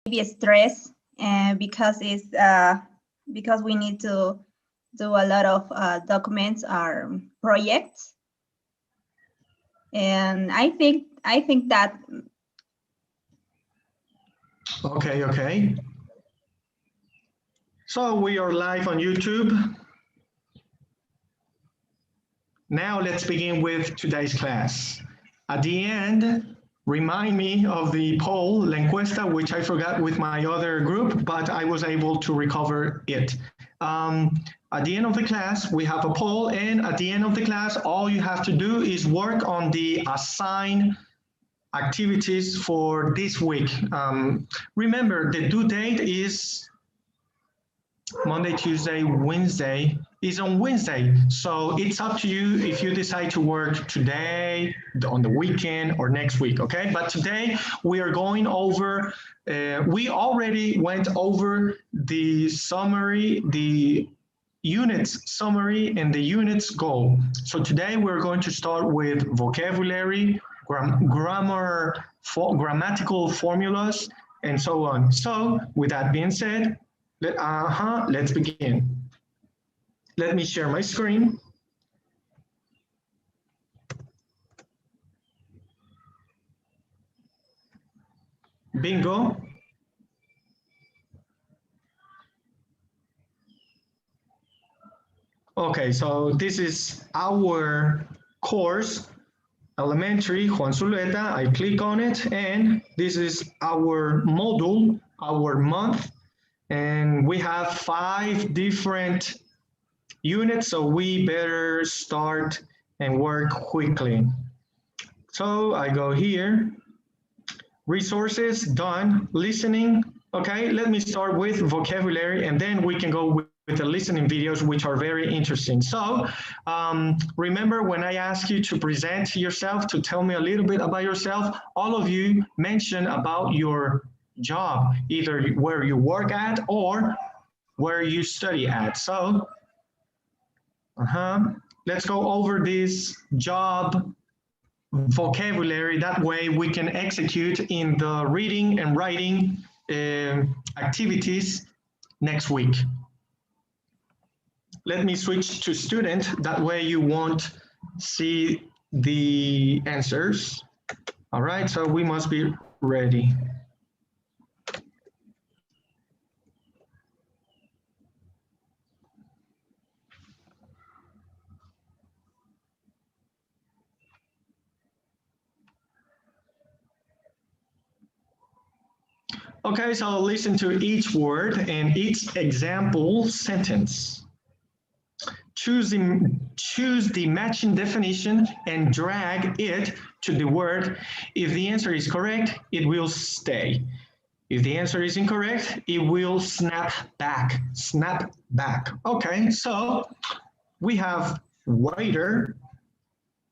maybe stress, because we need to do a lot of documents or projects, and I think that. Okay. So we are live on YouTube. Now let's begin with today's class. At the end, remind me of the poll, la encuesta, which I forgot with my other group, but I was able to recover it. At the end of the class, we have a poll, and at the end of the class, all you have to do is work on the assigned activities for this week. Remember, the due date is Monday, Tuesday, Wednesday is on Wednesday. So it's up to you if you decide to work today, on the weekend, or next week, okay? But today we are going over, we already went over the summary, the units summary and the units goal. So today we're going to start with vocabulary, grammatical formulas, and so on. So with that being said, let's begin. Let me share my screen. Bingo. Okay, so this is our course, elementary, Juan Zulueta. I click on it, and this is our module, our month. And we have 5 different units, so we better start and work quickly. So I go here, resources, done, listening. Okay, let me start with vocabulary, and then we can go with the listening videos, which are very interesting. So remember when I ask you to present yourself, to tell me a little bit about yourself, all of you mention about your job, either where you work at or where you study at. So let's go over this job vocabulary. That way we can execute in the reading and writing activities next week. Let me switch to student. That way you won't see the answers. All right, so we must be ready. Okay, so listen to each word and each example sentence. Choose the matching definition and drag it to the word. If the answer is correct, it will stay. If the answer is incorrect, it will snap back. Snap back. Okay, so we have waiter,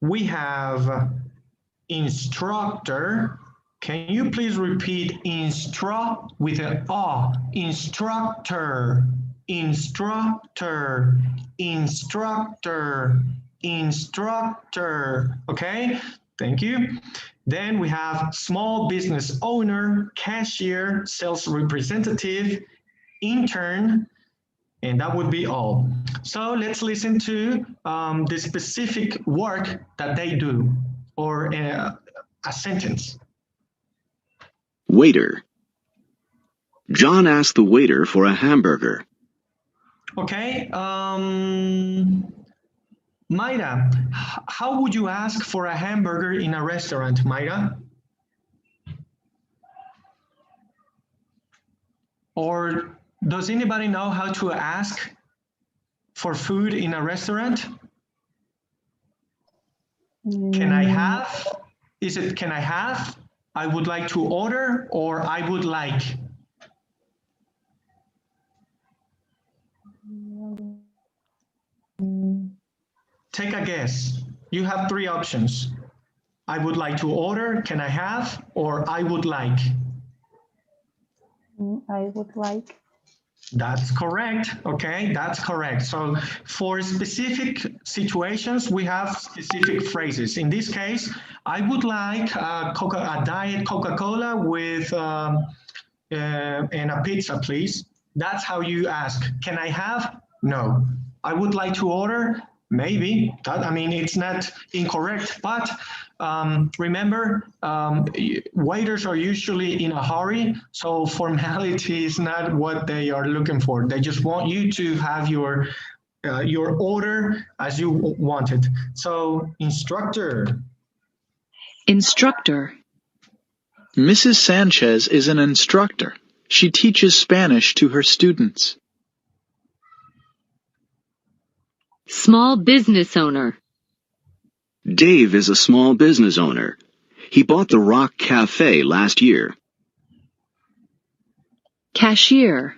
we have instructor. Can you please repeat instruct with an A? Instructor, instructor, instructor, instructor. Okay, thank you. Then we have small business owner, cashier, sales representative, intern, and that would be all. So let's listen to the specific work that they do, or a sentence. Waiter. John asked the waiter for a hamburger. Okay, Mayra, how would you ask for a hamburger in a restaurant, Mayra? Or does anybody know how to ask for food in a restaurant? Can I have? Is it can I have? I would like to order, or I would like? Take a guess. You have 3 options. I would like to order, can I have, or I would like? I would like. That's correct. Okay, that's correct. So for specific situations, we have specific phrases. In this case, I would like a diet Coca-Cola with and a pizza, please. That's how you ask. Can I have? No. I would like to order? Maybe. I mean, it's not incorrect, but remember, waiters are usually in a hurry, so formality is not what they are looking for. They just want you to have your order as you want it. So, instructor. Instructor. Mrs. Sanchez is an instructor. She teaches Spanish to her students. Small business owner. Dave is a small business owner. He bought the Rock Cafe last year. Cashier.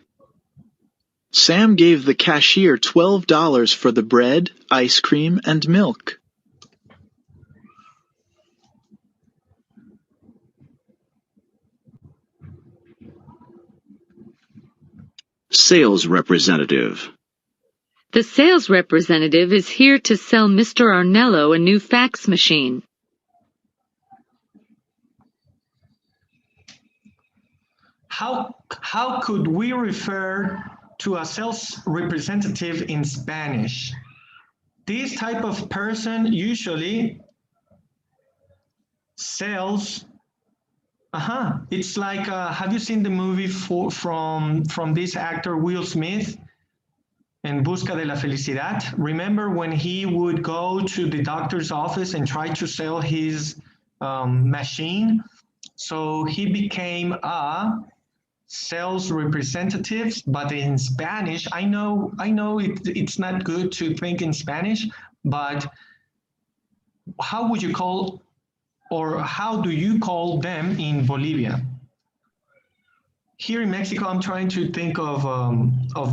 Sam gave the cashier $12 for the bread, ice cream, and milk. Sales representative. The sales representative is here to sell Mr. Arnello a new fax machine. How could we refer to a sales representative in Spanish? This type of person usually sells. It's like, have you seen the movie from this actor Will Smith, En Busca de la Felicidad? Remember when he would go to the doctor's office and try to sell his machine? So he became a sales representative, but in Spanish, I know it's not good to think in Spanish, but how would you call, or how do you call them in Bolivia? Here in Mexico, I'm trying to think of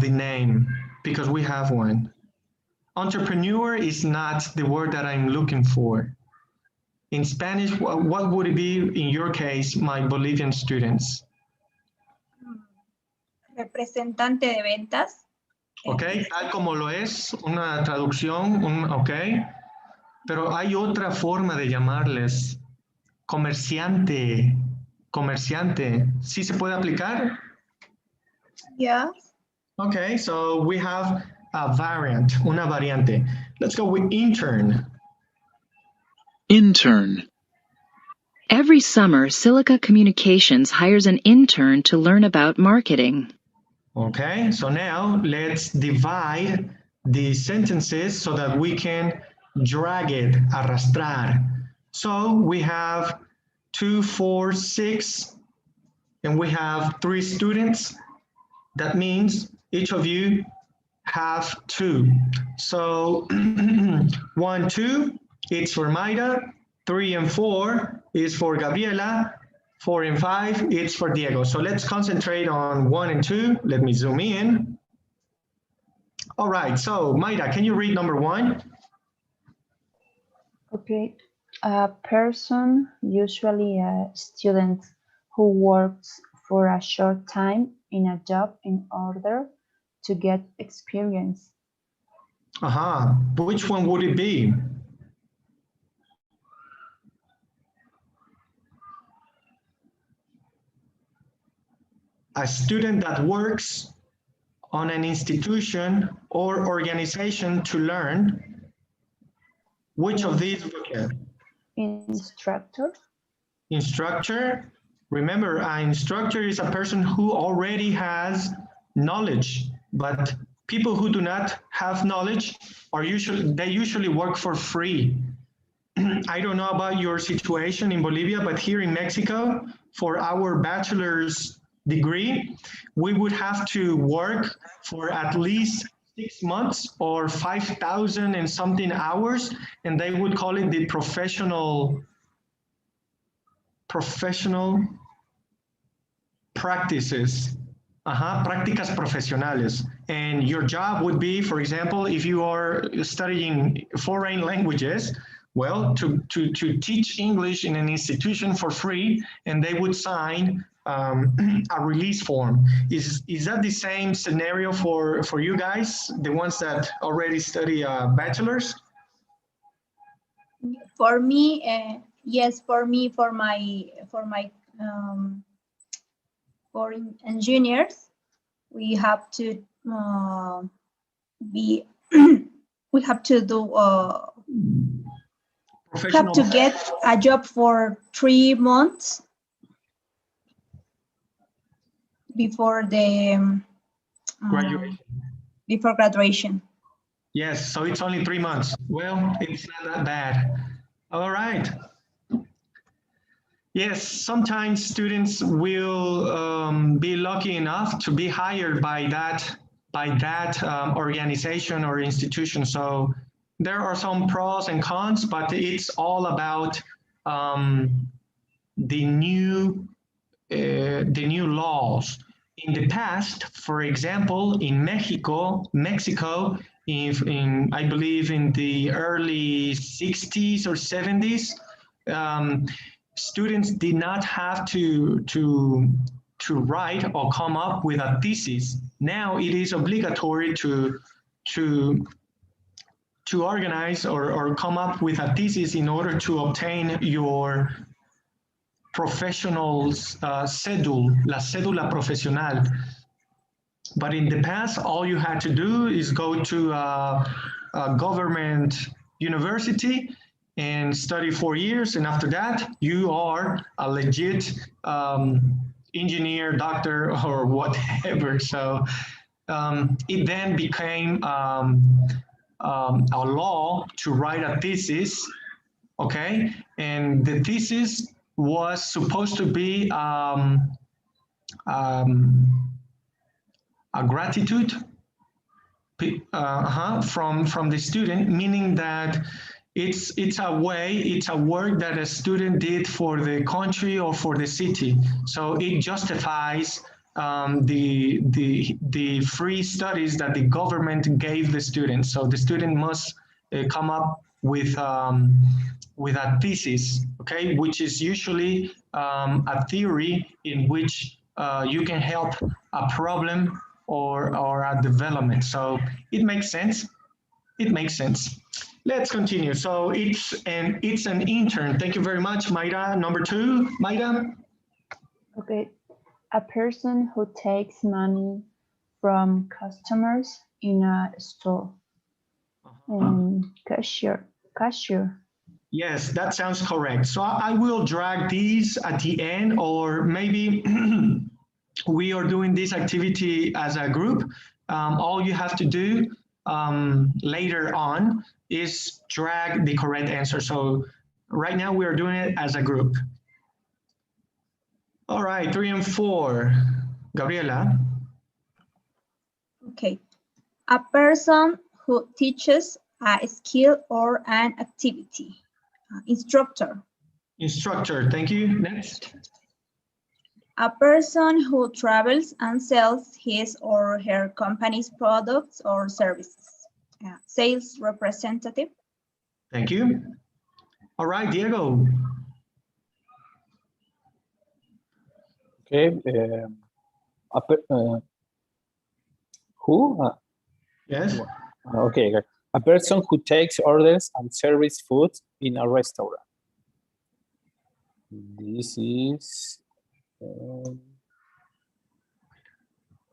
the name because we have one. Entrepreneur is not the word that I'm looking for. In Spanish, what would it be in your case, my Bolivian students? Representante de ventas. Ok, tal como lo es, una traducción, ok. Pero hay otra forma de llamarles. Comerciante. ¿Sí se puede aplicar? Yeah. Okay, so we have a variant, una variante. Let's go with intern. Intern. Every summer, Silica Communications hires an intern to learn about marketing. Okay, so now let's divide the sentences so that we can drag it, arrastrar. So we have 2, 4, 6, and we have 3 students. That means each of you have 2. So 1, 2, it's for Mayra. 3 and 4 is for Gabriela. 4 and 5, it's for Diego. So let's concentrate on 1 and 2. Let me zoom in. All right, so Mayra, can you read number 1? Okay. A person, usually a student, who works for a short time in a job in order to get experience. Which one would it be? A student that works on an institution or organization to learn. Which of these? Instructor. Instructor. Remember, an instructor is a person who already has knowledge, but people who do not have knowledge are usually work for free. I don't know about your situation in Bolivia, but here in Mexico, for our bachelor's degree, we would have to work for at least 6 months or 5,000 and something hours, and they would call it the professional practices. Prácticas profesionales. And your job would be, for example, if you are studying foreign languages, well, to teach English in an institution for free, and they would sign a release form. Is that the same scenario for you guys, the ones that already study bachelor's? For me, yes. For me, for for engineers, we have to be we have to do have to get a job for 3 months before the Graduation. Before graduation. Yes, so it's only 3 months. Well, it's not that bad. All right. Yes, sometimes students will be lucky enough to be hired by that organization or institution. So there are some pros and cons, but it's all about the new laws. In the past, for example, in Mexico, in I believe in the early 60s or 70s, students did not have to write or come up with a thesis. Now it is obligatory to organize or come up with a thesis in order to obtain your professional's la cédula profesional. But in the past, all you had to do is go to a government university and study 4 years. And after that, you are a legit engineer, doctor, or whatever. So it then became a law to write a thesis, okay? And the thesis was supposed to be a gratitude from the student, meaning that it's a work that a student did for the country or for the city. So it justifies the free studies that the government gave the student. So the student must come up with a thesis, okay, which is usually a theory in which you can help a problem or a development. So it makes sense. It makes sense. Let's continue. So it's an intern. Thank you very much, Mayra. Number 2, Mayra. Okay, a person who takes money from customers in a store. Cashier. Yes, that sounds correct. So I will drag these at the end, or maybe we are doing this activity as a group. All you have to do later on is drag the correct answer. So right now we are doing it as a group. All right, 3 and 4. Gabriela. Okay. A person who teaches a skill or an activity. Instructor. Instructor, thank you. Next. A person who travels and sells his or her company's products or services. Sales representative. Thank you. All right, Diego. Okay. Who? Yes. Okay. A person who takes orders and serves food in a restaurant. This is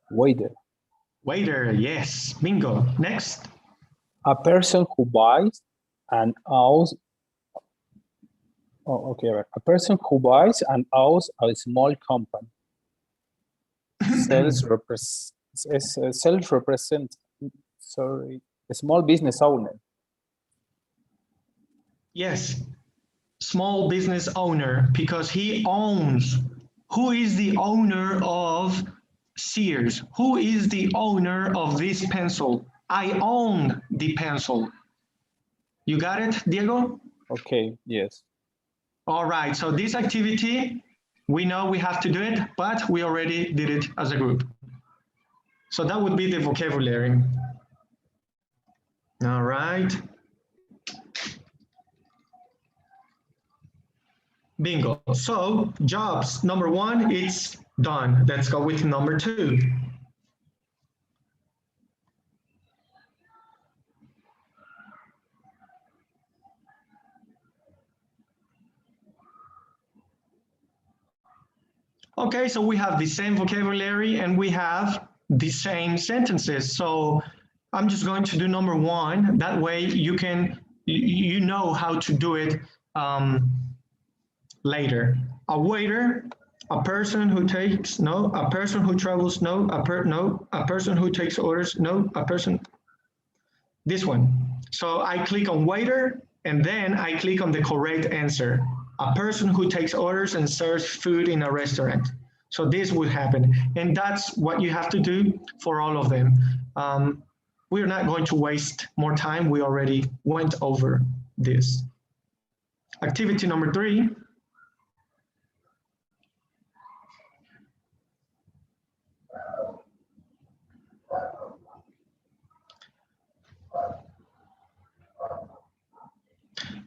waiter. Waiter, yes. Bingo. Next. A person who buys and owns. Oh, okay. Right. A person who buys and owns a small company. Self-represent. Sorry, a small business owner. Yes, small business owner, because he owns. Who is the owner of Sears? Who is the owner of this pencil? I own the pencil. You got it, Diego? Okay, yes. All right, so this activity, we know we have to do it, but we already did it as a group. So that would be the vocabulary. All right. Bingo. So jobs, number 1, it's done. Let's go with number 2. Okay, so we have the same vocabulary and we have the same sentences. So I'm just going to do number one. That way you know how to do it later. A waiter, a person who takes, no, a person who travels, no, a person who takes orders, no, a person, this one. So I click on waiter and then I click on the correct answer. A person who takes orders and serves food in a restaurant. So this would happen. And that's what you have to do for all of them. We're not going to waste more time. We already went over this. Activity number 3.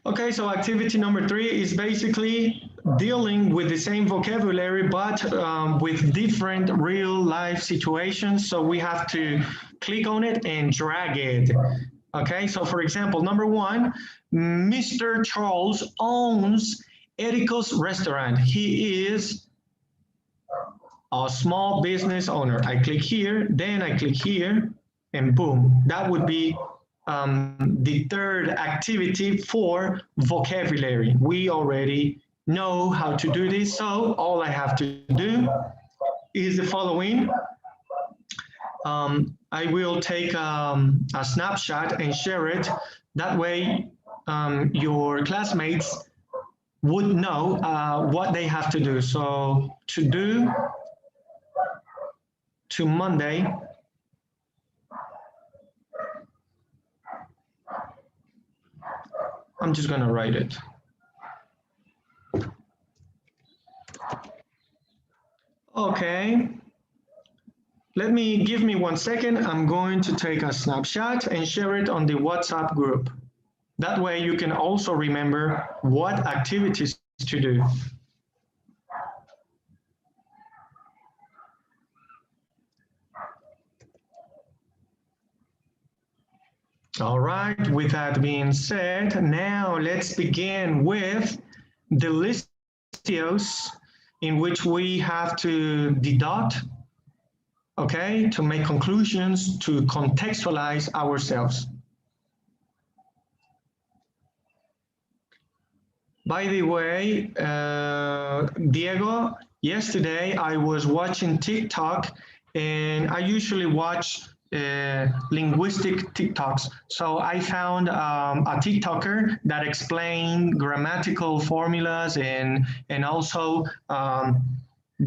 Okay, so activity number 3 is basically dealing with the same vocabulary, but with different real life situations. So we have to click on it and drag it. Okay, so for example, number 1, Mr. Charles owns Erico's restaurant. He is a small business owner. I click here, then I click here, and boom, that would be the third activity for vocabulary. We already know how to do this, so all I have to do is the following. I will take a snapshot and share it. That way your classmates would know what they have to do. So to do to Monday, I'm just going to write it. Okay. Give me 1 second. I'm going to take a snapshot and share it on the WhatsApp group. That way you can also remember what activities to do. All right, with that being said, now let's begin with the listios in which we have to deduct, okay, to make conclusions, to contextualize ourselves. By the way, Diego, yesterday I was watching TikTok, and I usually watch linguistic TikToks. So I found a TikToker that explained grammatical formulas and also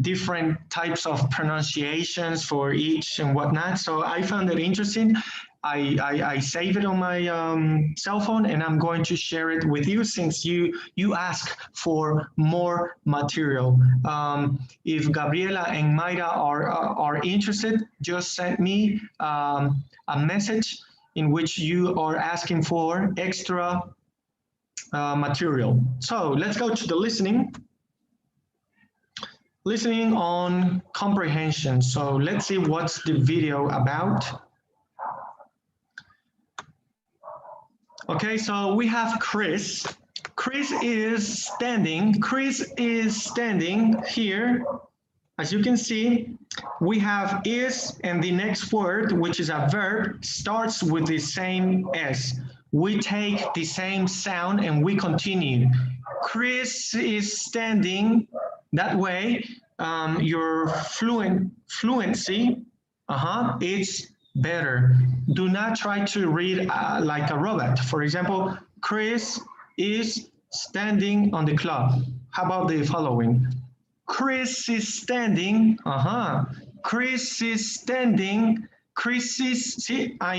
different types of pronunciations for each and whatnot. So I found it interesting. I save it on my cell phone, and I'm going to share it with you since you ask for more material. If Gabriela and Mayra are interested, just send me a message in which you are asking for extra material. So let's go to the listening. Listening on comprehension. So let's see what's the video about. Okay, so we have Chris. Chris is standing here. As you can see, we have is, and the next word, which is a verb, starts with the same S. We take the same sound and we continue. Chris is standing. That way, your fluency, it's better. Do not try to read like a robot. For example, Chris is standing on the club. How about the following? Chris is standing. Chris is standing. Chris is, see, I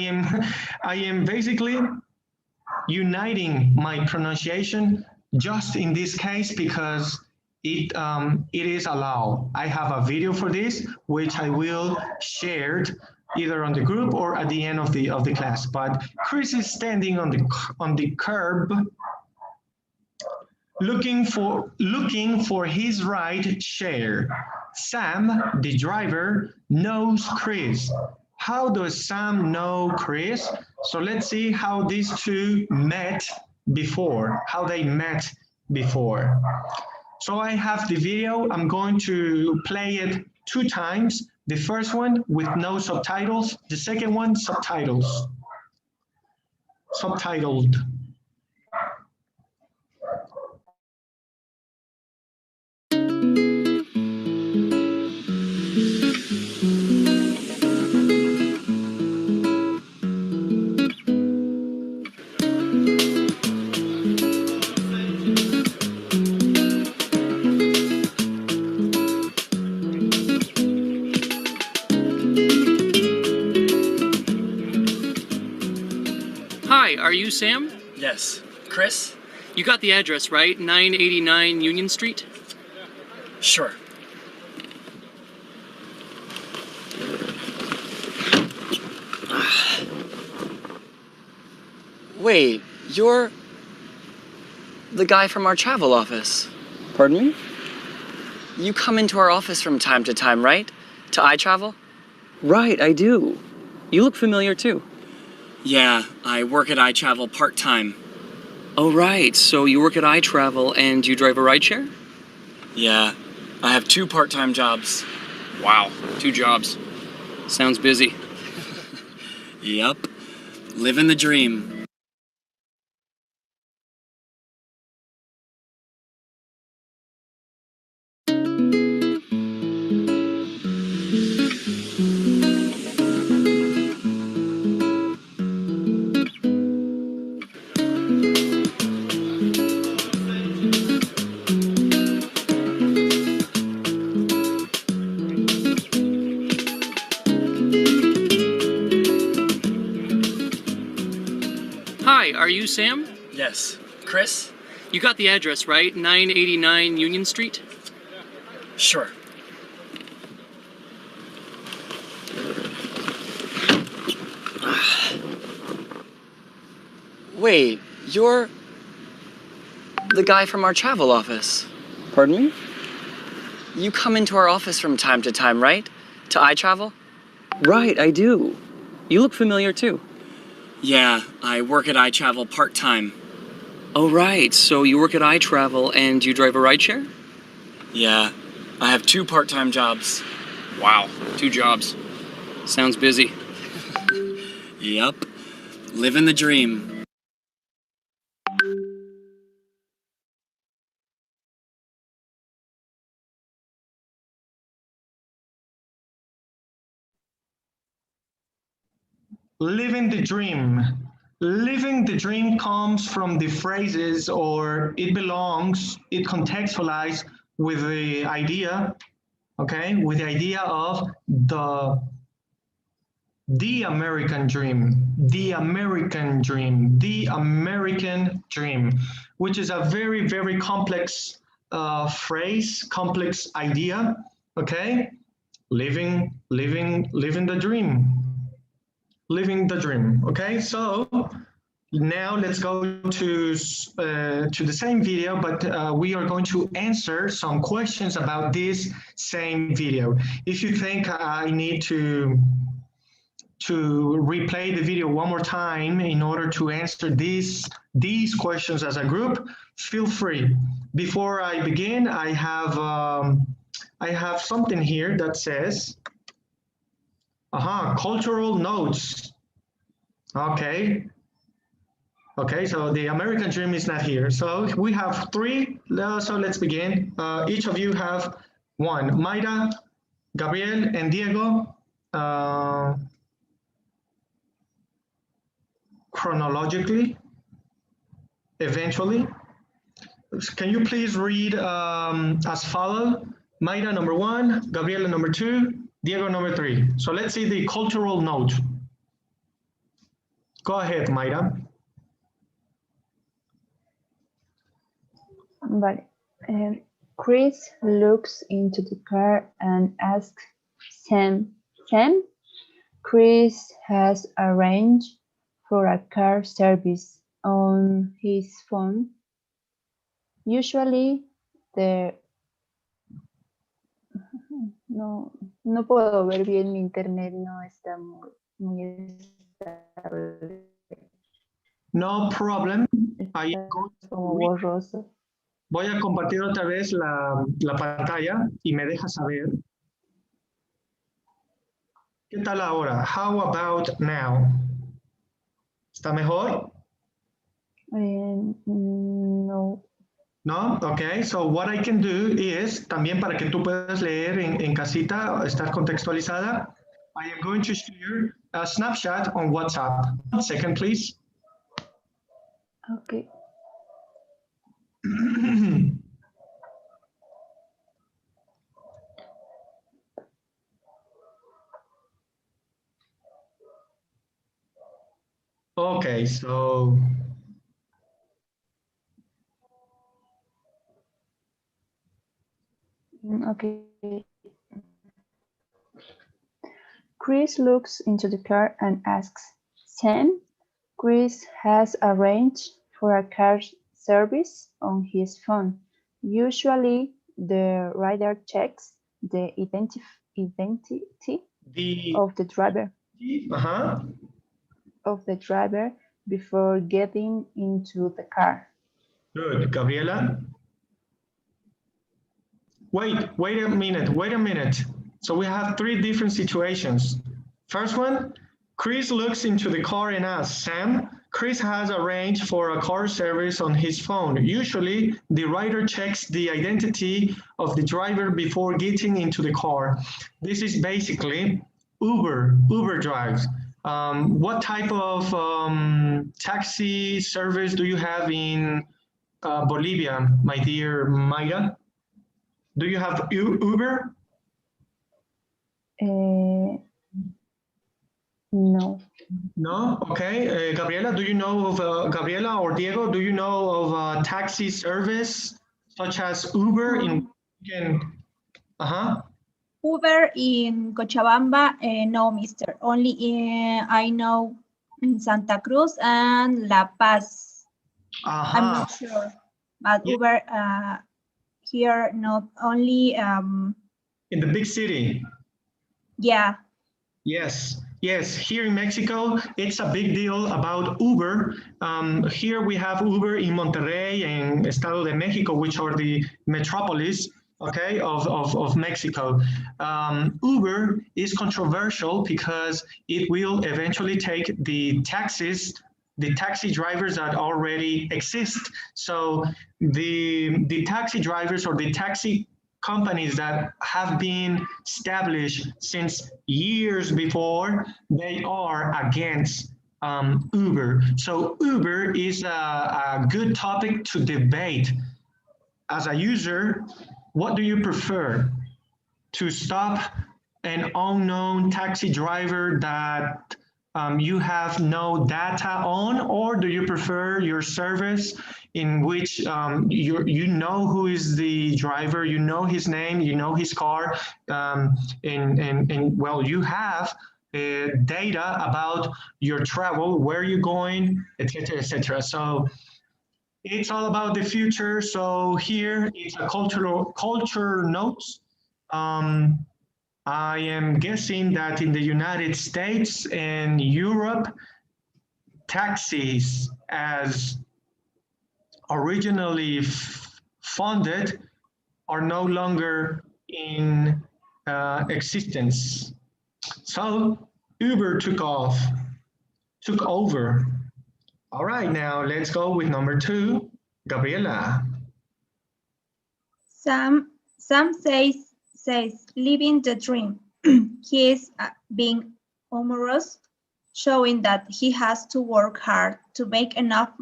am basically uniting my pronunciation just in this case because it is allowed. I have a video for this, which I will share either on the group or at the end of the class. But Chris is standing on the curb, looking for his ride share. Sam, the driver, knows Chris. How does Sam know Chris? So let's see how these two met before, how they met before. So I have the video. I'm going to play it 2 times. The first one with no subtitles. The second one, subtitles. Subtitled. Hi, are you Sam? Yes. Chris? You got the address, right? 989 Union Street? Sure. Wait, you're the guy from our travel office. Pardon me? You come into our office from time to time, right? To iTravel? Right, I do. You look familiar too. Yeah, I work at iTravel part-time. Oh, right. So you work at iTravel and you drive a rideshare? Yeah, I have 2 part-time jobs. Wow, 2 jobs. Sounds busy. Yup. Living the dream. Hi, are you Sam? Yes. Chris? You got the address, right? 989 Union Street? Sure. Wait, you're the guy from our travel office. Pardon me? You come into our office from time to time, right? To iTravel? Right, I do. You look familiar too. Yeah, I work at iTravel part-time. Oh, right. So you work at iTravel and you drive a rideshare? Yeah, I have 2 part-time jobs. Wow, 2 jobs. Sounds busy. Yup. Living the dream. Living the dream. Living the dream comes from the phrases or it belongs, it contextualized with the idea, okay, with the idea of the American dream, the American dream, the American dream, which is a very, very complex phrase, complex idea, okay? Living the dream. Living the dream. Okay, so now let's go to the same video, but we are going to answer some questions about this same video. If you think I need to replay the video one more time in order to answer these questions as a group, feel free. Before I begin, I have something here that says, cultural notes. Okay. Okay, so the American dream is not here. So we have 3, so let's begin. Each of you have 1. Mayra, Gabriel, and Diego. Chronologically, eventually. Can you please read as follows? Mayra number 1, Gabriela number 2, Diego number 3. So let's see the cultural note. Go ahead, Mayra. Vale. Chris looks into the car and asks Sam, Chris has arranged for a car service on his phone. Usually, no puedo ver bien, mi internet no está muy estable. No problem. Está como borroso. Voy a compartir otra vez la pantalla y me deja saber. ¿Qué tal ahora? How about now? ¿Está mejor? No. No? Okay, so what I can do is, también para que tú puedas leer en casita, estar contextualizada, I am going to share a snapshot on WhatsApp. 1 second, please. Okay. Okay, so Okay. Chris looks into the car and asks, Sam, Chris has arranged for a car service on his phone. Usually, the rider checks the identity of the driver before getting into the car. Good, Gabriela. Wait a minute. So we have 3 different situations. First one, Chris looks into the car and asks, Sam, Chris has arranged for a car service on his phone. Usually, the rider checks the identity of the driver before getting into the car. This is basically Uber drives. What type of taxi service do you have in Bolivia, my dear Maya? Do you have Uber? No. No? Okay. Gabriela, do you know of, Gabriela or Diego, do you know of a taxi service such as Uber in, Uber in Cochabamba, no, mister. Only I know in Santa Cruz and La Paz. I'm not sure. But Yeah. Uber here, not only... in the big city? Yeah. Yes. Here in Mexico, it's a big deal about Uber. Here we have Uber in Monterrey and Estado de Mexico, which are the metropolis, okay, of Mexico. Uber is controversial because it will eventually take the taxi drivers that already exist. So the taxi drivers or the taxi companies that have been established since years before, they are against Uber. So Uber is a good topic to debate. As a user, what do you prefer? To stop an unknown taxi driver that you have no data on, or do you prefer your service in which you know who is the driver, you know his name, you know his car, and well, you have data about your travel, where you're going, etc., etc. So it's all about the future. So here it's a culture notes. I am guessing that in the United States and Europe, taxis as originally funded are no longer in existence. So Uber took over. All right, now let's go with number 2, Gabriela. Sam says living the dream. He is being humorous, showing that he has to work hard to make enough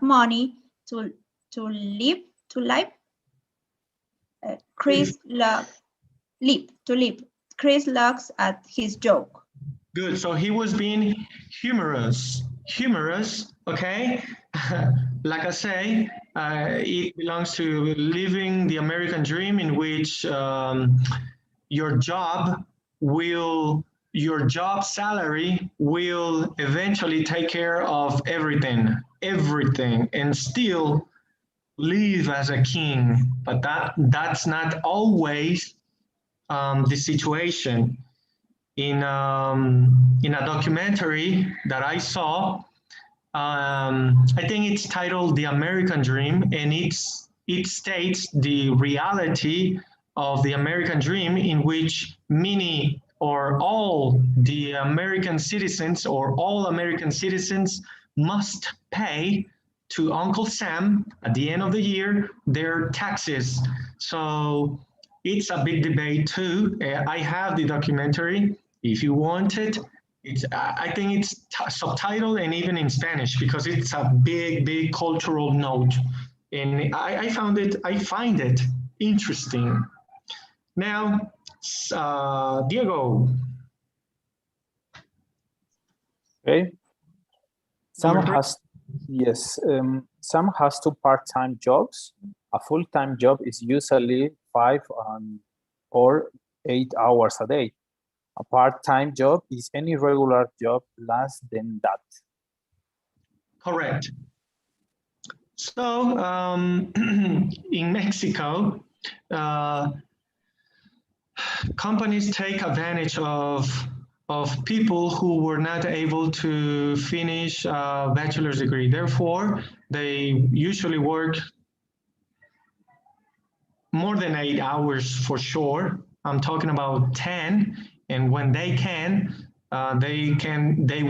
money to live. Chris laughs at his joke. Good. So he was being humorous. Okay. Like I say, it belongs to living the American dream, in which your job salary will eventually take care of everything, and still live as a king. But that's not always the situation. In a documentary that I saw, I think it's titled The American Dream, and it's it states the reality of the American dream in which many or all the American citizens or all American citizens must pay to Uncle Sam at the end of the year their taxes. So it's a big debate too. I have the documentary if you want it. It's, I think it's subtitled and even in Spanish because it's a big cultural note. And I find it interesting. Now, Diego. Okay. Sam has two part-time jobs. A full-time job is usually 5 or 8 hours a day. A part-time job is any regular job less than that. Correct. So in Mexico, companies take advantage of people who were not able to finish a bachelor's degree. Therefore, they usually work more than 8 hours for sure. I'm talking about 10, and when they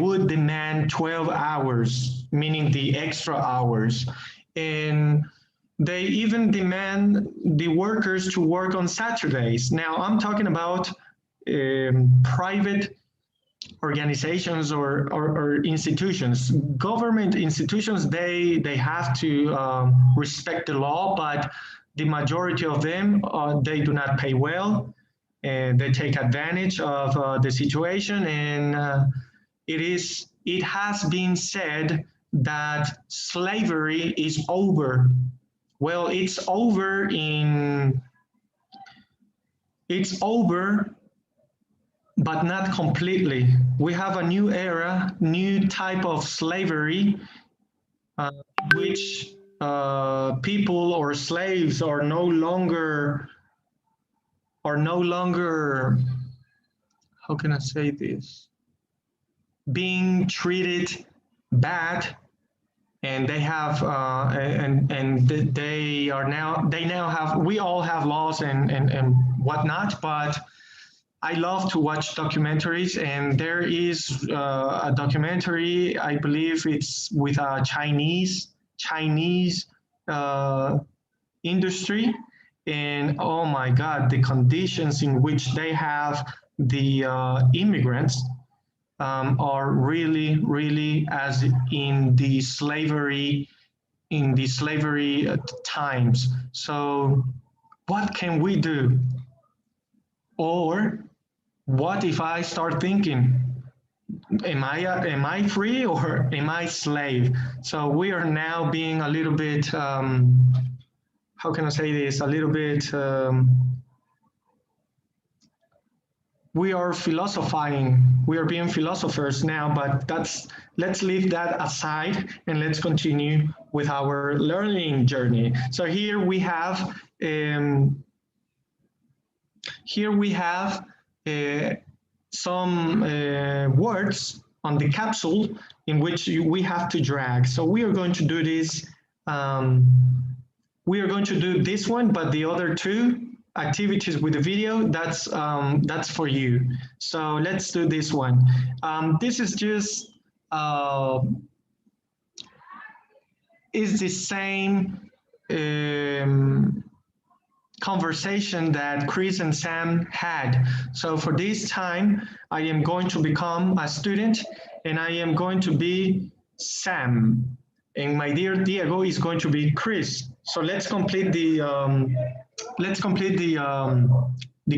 would demand 12 hours, meaning the extra hours. And they even demand the workers to work on Saturdays. Now I'm talking about private organizations or institutions. Government institutions, they have to respect the law, but the majority of them, they do not pay well, and they take advantage of the situation. And it has been said that slavery is over. Well, it's over, but not completely. We have a new era, new type of slavery, which people or slaves are no longer, how can I say this? Being treated bad, and they have we all have laws and whatnot, but I love to watch documentaries, and there is a documentary, I believe it's with a Chinese industry, and oh my God, the conditions in which they have the immigrants are really as in the slavery times. So what can we do? Or what if I start thinking, am I free or am I slave? So we are now being a little bit, how can I say this? A little bit, we are philosophizing. We are being philosophers now, but let's leave that aside and let's continue with our learning journey. So here we have some words on the capsule in which we have to drag. So we are going to do this. We are going to do this one, but the other two activities with the video, that's for you. So let's do this one. This is just is the same conversation that Chris and Sam had. So for this time, I am going to become a student, and I am going to be Sam, and my dear Diego is going to be Chris. So let's complete the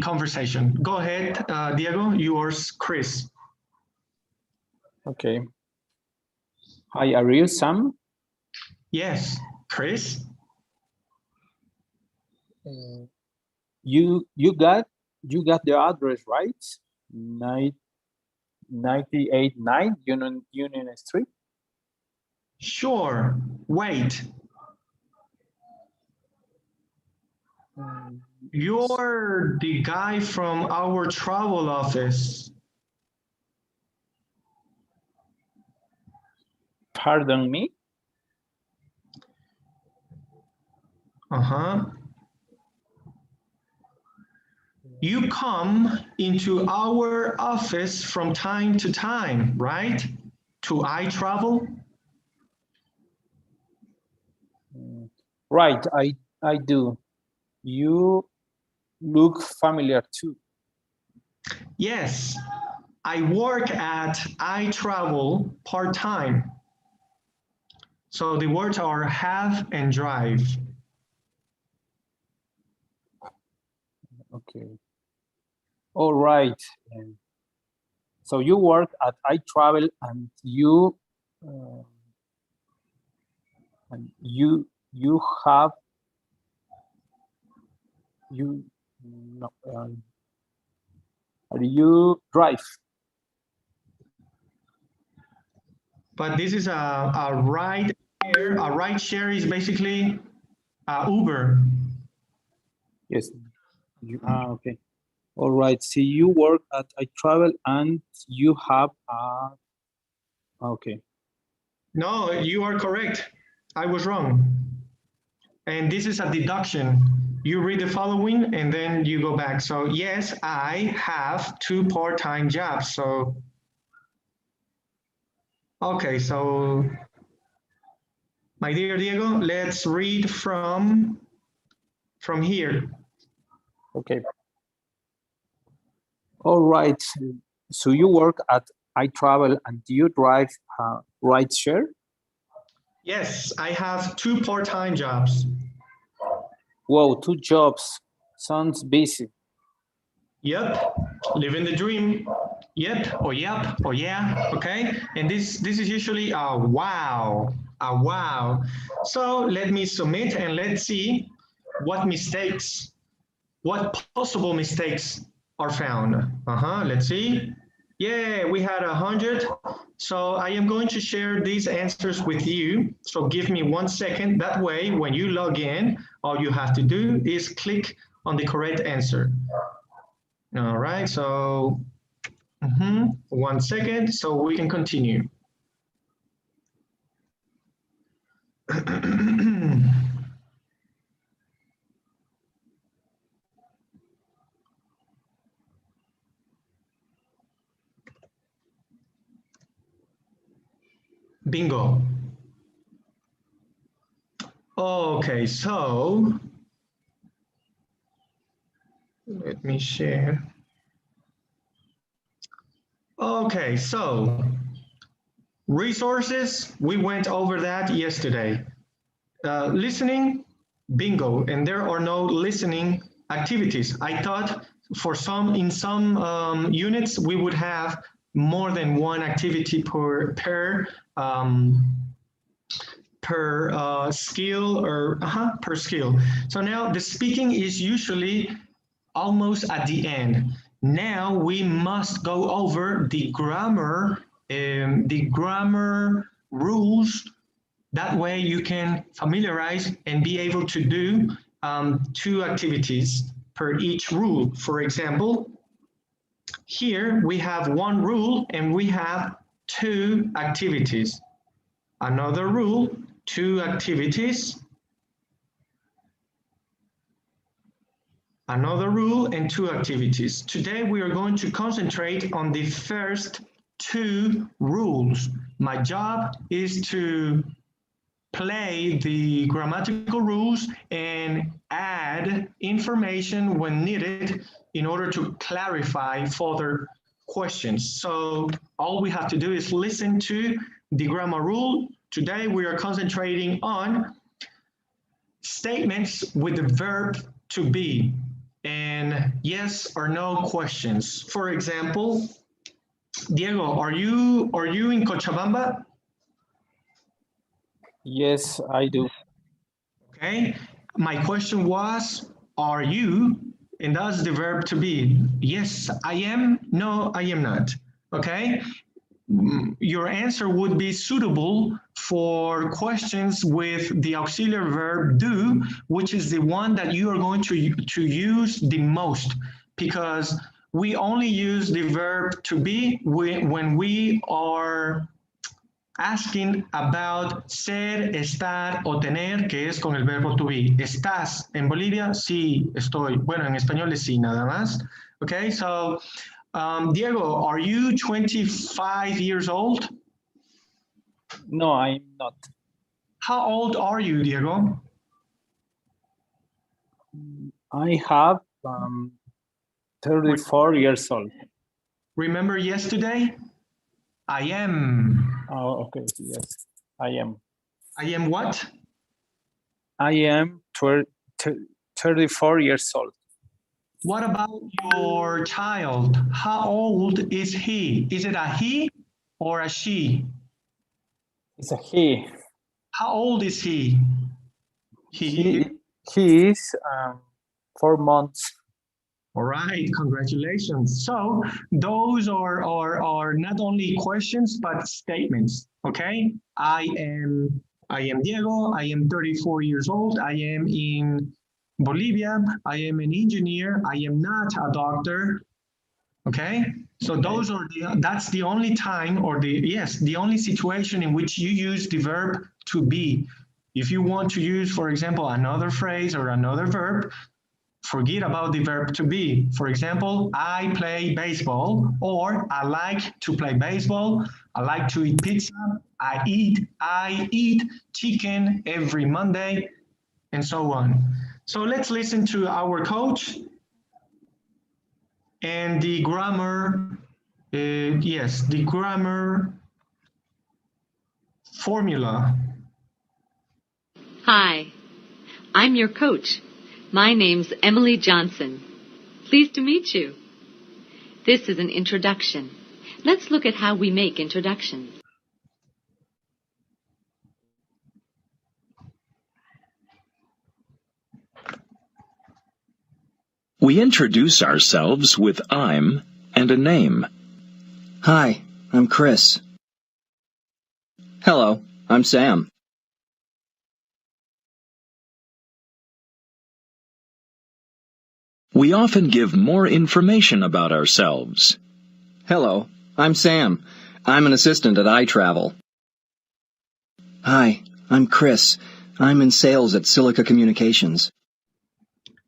conversation. Go ahead, Diego. Yours, Chris. Okay. Hi, are you Sam? Yes, Chris. You got the address right? 989 Union Street. Sure. Wait. You're the guy from our travel office. Pardon me? You come into our office from time to time, right? To I travel? Right, I do. You look familiar too. Yes, I work at I travel part-time. So the words are have and drive. Okay. All right. So you work at I travel and you have you no, you drive. But this is a ride share. A ride share is basically Uber. Yes. Okay. All right. So you work at I travel and you have a. Okay. No, you are correct. I was wrong. And this is a deduction. You read the following and then you go back. So yes, I have 2 part-time jobs. So, okay, so my dear Diego, let's read from here. Okay. All right. So you work at I travel and do you drive ride share? Yes, I have 2 part-time jobs. Whoa, 2 jobs. Sounds busy. Yep, living the dream. Yep, or yep, or yeah, okay? And this is usually a wow, a wow. So let me submit and let's see what possible mistakes are found. Let's see. Yeah, we had 100. So I am going to share these answers with you. So give me 1 second. That way, when you log in, all you have to do is click on the correct answer. All right, so 1 second, so we can continue. Bingo. Okay, so let me share. Okay, so resources, we went over that yesterday. Listening, bingo, and there are no listening activities. I thought in some units we would have more than 1 activity per skill or per skill. So now the speaking is usually almost at the end. Now we must go over the grammar rules. That way you can familiarize and be able to do 2 activities per each rule. For example, here we have 1 rule and we have 2 activities. Another rule, 2 activities. Another rule and 2 activities. Today we are going to concentrate on the first 2 rules. My job is to play the grammatical rules and add information when needed in order to clarify further questions. So all we have to do is listen to the grammar rule. Today we are concentrating on statements with the verb to be and yes or no questions. For example, Diego, are you in Cochabamba? Yes, I do. Okay, my question was, are you? And that's the verb to be. Yes, I am. No, I am not. Okay, your answer would be suitable for questions with the auxiliary verb do, which is the one that you are going to use the most, because we only use the verb to be when we are asking about ser, estar o tener, que es con el verbo to be. ¿Estás en Bolivia? Sí, estoy. Bueno, en español es sí, nada más. Okay, so Diego, are you 25 years old? No, I'm not. How old are you, Diego? I have 34 years old. Remember yesterday? I am. Oh, okay, yes, I am. I am what? I am 34 years old. What about your child? How old is he? Is it a he or a she? It's a he. How old is he? He is 4 months. All right, congratulations. So those are not only questions, but statements, okay? I am Diego, I am 34 years old, I am in Bolivia, I am an engineer, I am not a doctor, okay? So those are that's the only time or the only situation in which you use the verb to be. If you want to use, for example, another phrase or another verb, forget about the verb to be. For example, I play baseball, or I like to play baseball, I like to eat pizza, I eat chicken every Monday, and so on. So let's listen to our coach and the grammar, yes, the grammar formula. Hi, I'm your coach. My name's Emily Johnson. Pleased to meet you. This is an introduction. Let's look at how we make introductions. We introduce ourselves with I'm and a name. Hi, I'm Chris. Hello, I'm Sam. We often give more information about ourselves. Hello, I'm Sam. I'm an assistant at iTravel. Hi, I'm Chris. I'm in sales at Silica Communications.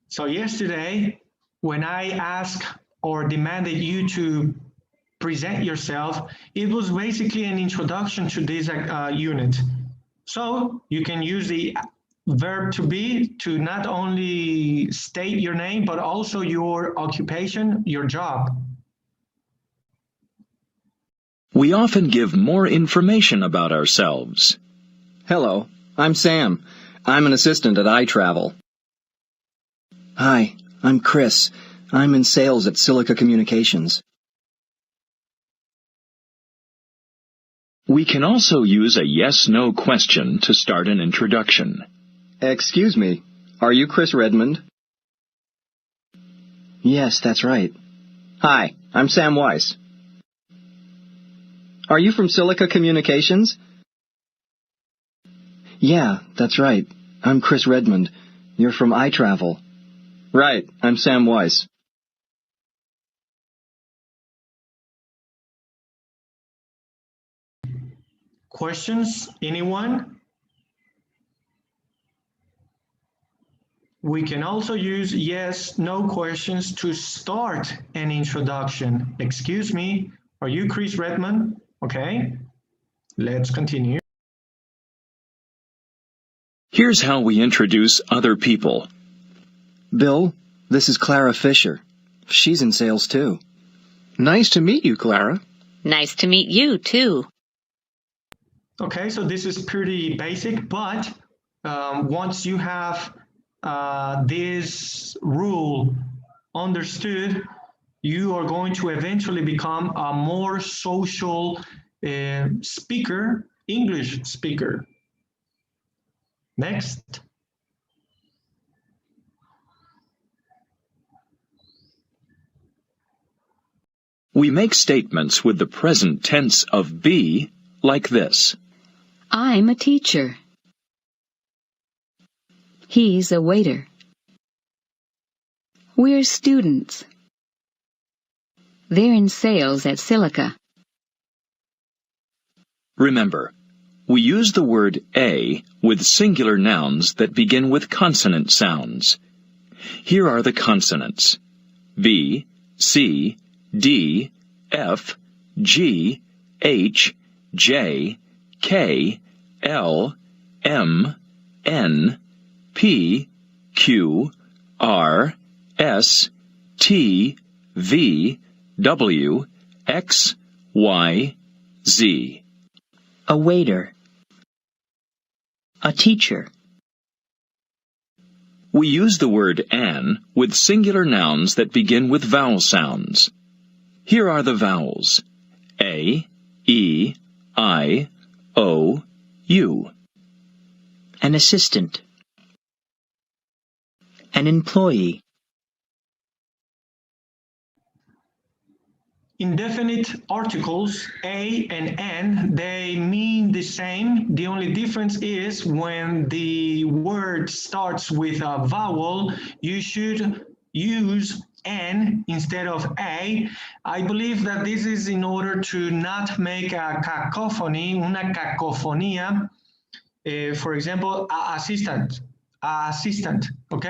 So yesterday, when I asked or demanded you to present yourself, it was basically an introduction to this unit. So you can use the verb to be to not only state your name, but also your occupation, your job. We often give more information about ourselves. Hello, I'm Sam. I'm an assistant at iTravel. Hi, I'm Chris. I'm in sales at Silica Communications. We can also use a yes-no question to start an introduction. Excuse me, are you Chris Redmond? Yes, that's right. Hi, I'm Sam Weiss. Are you from Silica Communications? Yeah, that's right. I'm Chris Redmond. You're from iTravel. Right, I'm Sam Weiss. Questions? Anyone? We can also use yes, no questions to start an introduction. Excuse me, are you Chris Redmond? Okay, let's continue. Here's how we introduce other people. Bill, this is Clara Fisher. She's in sales too. Nice to meet you, Clara. Nice to meet you, too. Okay, so this is pretty basic, but once you have this rule understood, you are going to eventually become a more social speaker, English speaker. Next. We make statements with the present tense of be like this. I'm a teacher. He's a waiter. We're students. They're in sales at Silica. Remember, We use the word a with singular nouns that begin with consonant sounds. Here are the consonants: B, C, D, F, G, H, J, K, L, M, N, P, Q, R, S, T, V, W, X, Y, Z. A waiter. A teacher. We use the word an with singular nouns that begin with vowel sounds. Here are the vowels: A, E, I, O, U. An assistant. An employee. Indefinite articles, a and an, they mean the same. The only difference is when the word starts with a vowel, you should use an instead of a. I believe that this is in order to not make a cacophony, una cacofonía. For example, assistant, ¿ok?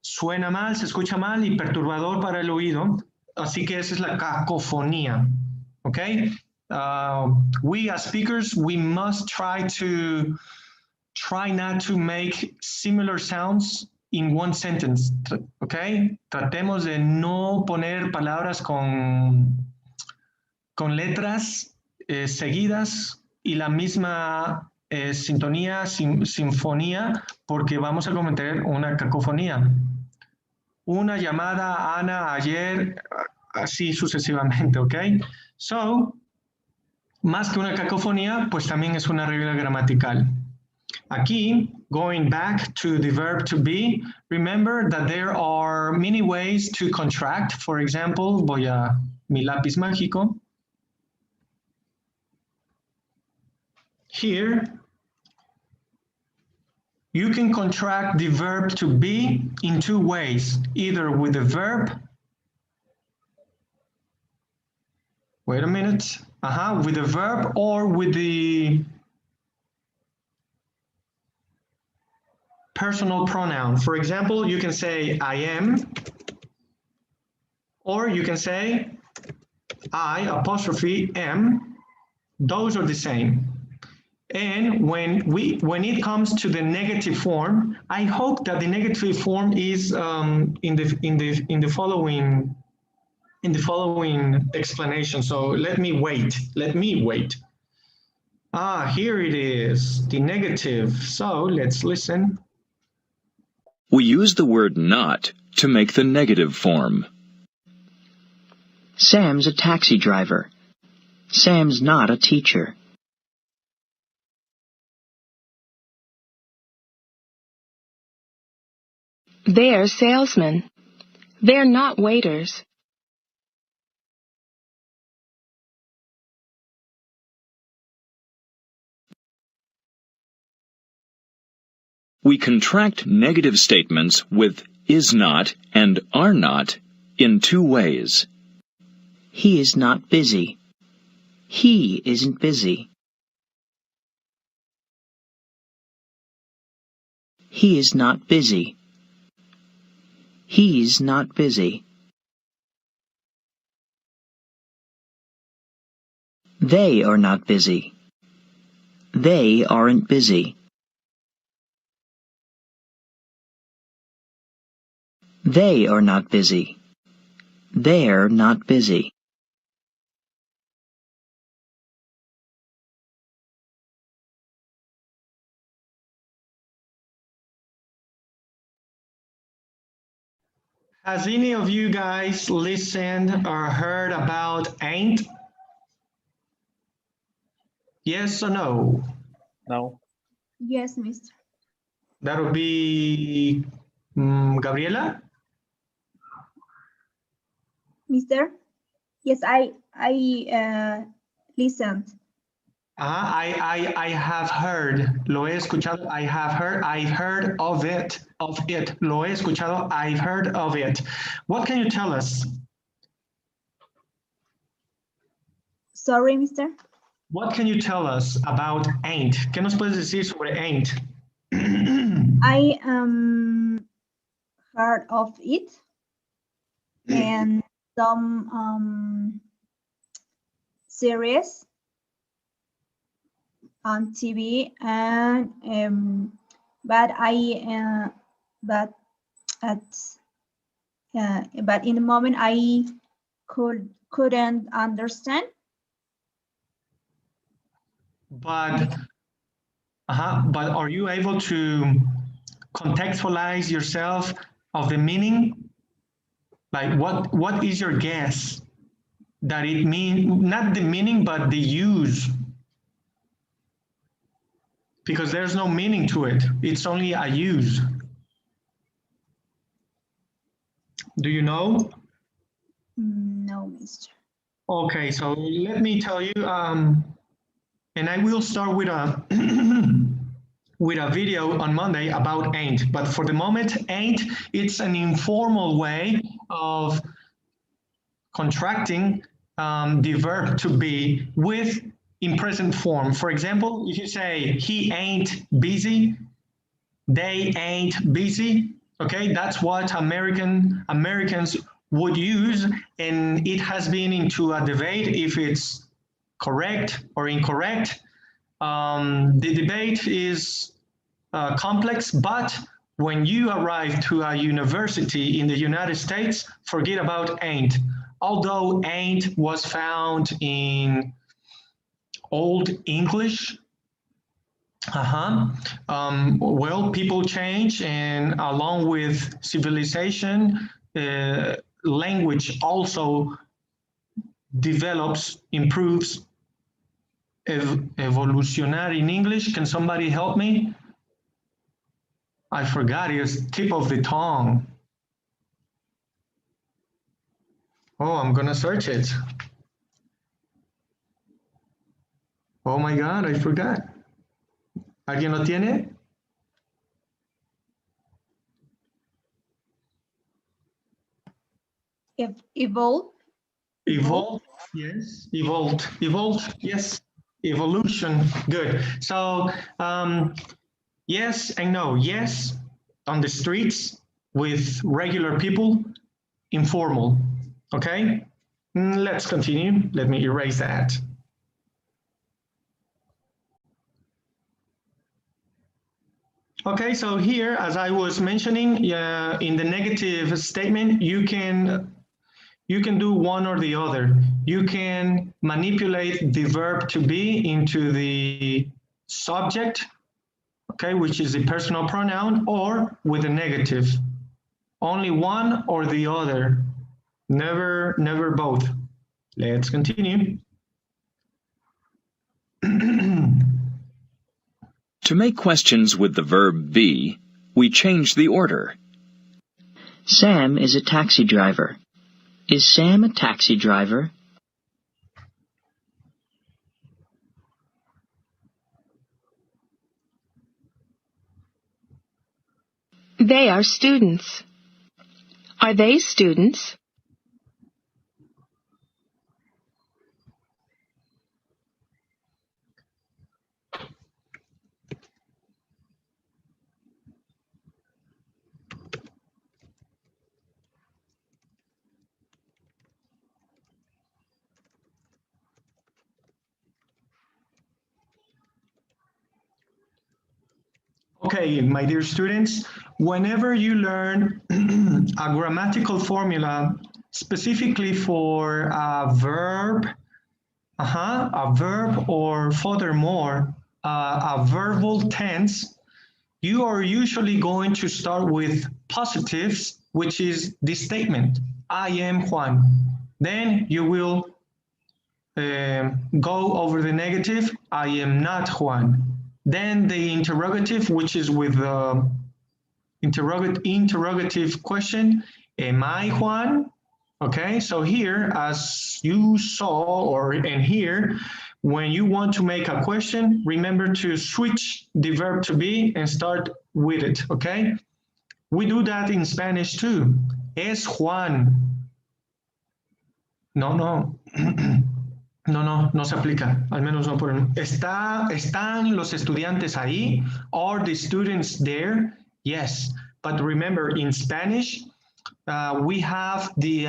Suena mal, se escucha mal y perturbador para el oído. Así que esa es la cacofonía, okay? We as speakers, we must try not to make similar sounds in one sentence, okay? Tratemos de no poner palabras con letras seguidas y la misma sintonía, sinfonía, porque vamos a cometer una cacofonía. Una llamada a Ana ayer, así sucesivamente, ¿ok? So, más que una cacofonía, pues también es una regla gramatical. Aquí, going back to the verb to be, remember that there are many ways to contract. For example, voy a mi lápiz mágico. Here, you can contract the verb to be in two ways, either with the verb, wait a minute, with the verb or with the personal pronoun. For example, you can say I am, or you can say I apostrophe am. Those are the same. And when it comes to the negative form, I hope that the negative form is in the following explanation. So let me wait. Here it is, the negative. So let's listen. We use the word not to make the negative form. Sam's a taxi driver. Sam's not a teacher. They're salesmen. They're not waiters. We contract negative statements with is not and are not in two ways. He is not busy. He isn't busy. He is not busy. He's not busy. They are not busy. They aren't busy. They are not busy. They're not busy. Has any of you guys listened or heard about ain't? Yes or no? No. Yes, mister. That would be Gabriela? Mister? Yes, I listened. I have heard, lo he escuchado, I've heard of it, lo he escuchado, I've heard of it. What can you tell us? Sorry, mister? What can you tell us about ain't? ¿Qué nos puedes decir sobre ain't? I heard of it and some series on TV, and but in the moment I couldn't understand. But are you able to contextualize yourself of the meaning? Like what is your guess that it means, not the meaning, but the use? Because there's no meaning to it. It's only a use. Do you know? No, mister. Okay, so let me tell you, and I will start with a with a video on Monday about ain't. But for the moment, ain't, it's an informal way of contracting the verb to be with in present form. For example, if you say he ain't busy, they ain't busy, okay, that's what Americans would use, and it has been into a debate if it's correct or incorrect. The debate is complex, but when you arrive to a university in the United States, forget about ain't. Although ain't was found in Old English, well, people change, and along with civilization, language also develops, improves, evolucionar in English. Can somebody help me? I forgot, it's tip of the tongue. Oh, I'm gonna search it. Oh my God, I forgot. ¿Alguien lo tiene? Evolve. Evolve, yes. Evolve, yes. Evolution, good. So, yes and no. Yes, on the streets with regular people, informal, okay? Let's continue. Let me erase that. Okay, so here, as I was mentioning, in the negative statement, you can do one or the other. You can manipulate the verb to be into the subject, okay, which is the personal pronoun, or with a negative. Only one or the other, never both. Let's continue. To make questions with the verb be, we change the order. Sam is a taxi driver. Is Sam a taxi driver? They are students. Are they students? Okay, my dear students, whenever you learn a grammatical formula specifically for a verb, or furthermore, a verbal tense, you are usually going to start with positives, which is the statement, I am Juan. Then you will go over the negative, I am not Juan. Then the interrogative, which is with the interrogative question, am I Juan? Okay, so here, as you saw and here, when you want to make a question, remember to switch the verb to be and start with it, okay? We do that in Spanish too. Es Juan. No. No se aplica, al menos no por el... ¿Están los estudiantes ahí? Are the students there? Yes, but remember in Spanish, we have the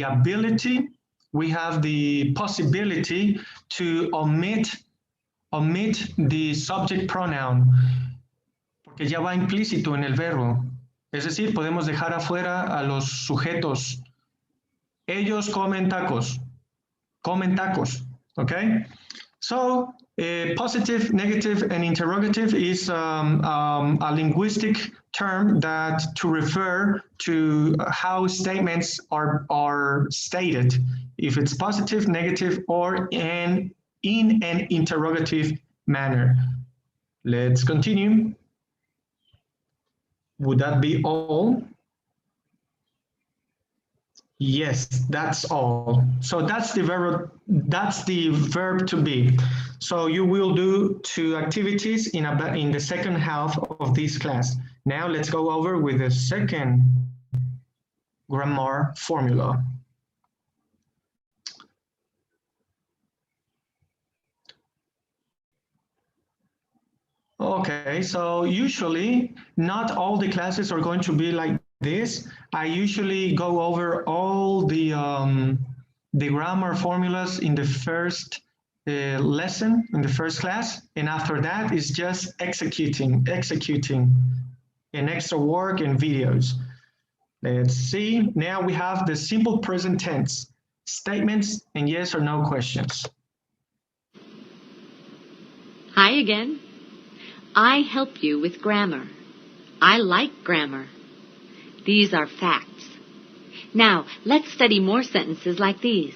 ability, we have the possibility to omit the subject pronoun, porque ya va implícito en el verbo. Es decir, podemos dejar afuera a los sujetos. Ellos comen tacos. Comen tacos, okay? So, positive, negative, and interrogative is a linguistic term that to refer to how statements are stated, if it's positive, negative, or in an interrogative manner. Let's continue. Would that be all? Yes, that's all. So that's the verb to be. So you will do 2 activities in the second half of this class. Now let's go over with the second grammar formula. Okay, so usually not all the classes are going to be like this. I usually go over all the grammar formulas in the first lesson, in the first class, and after that is just executing an extra work and videos. Let's see, now we have the simple present tense, statements and yes or no questions. Hi again. I help you with grammar. I like grammar. These are facts. Now, let's study more sentences like these.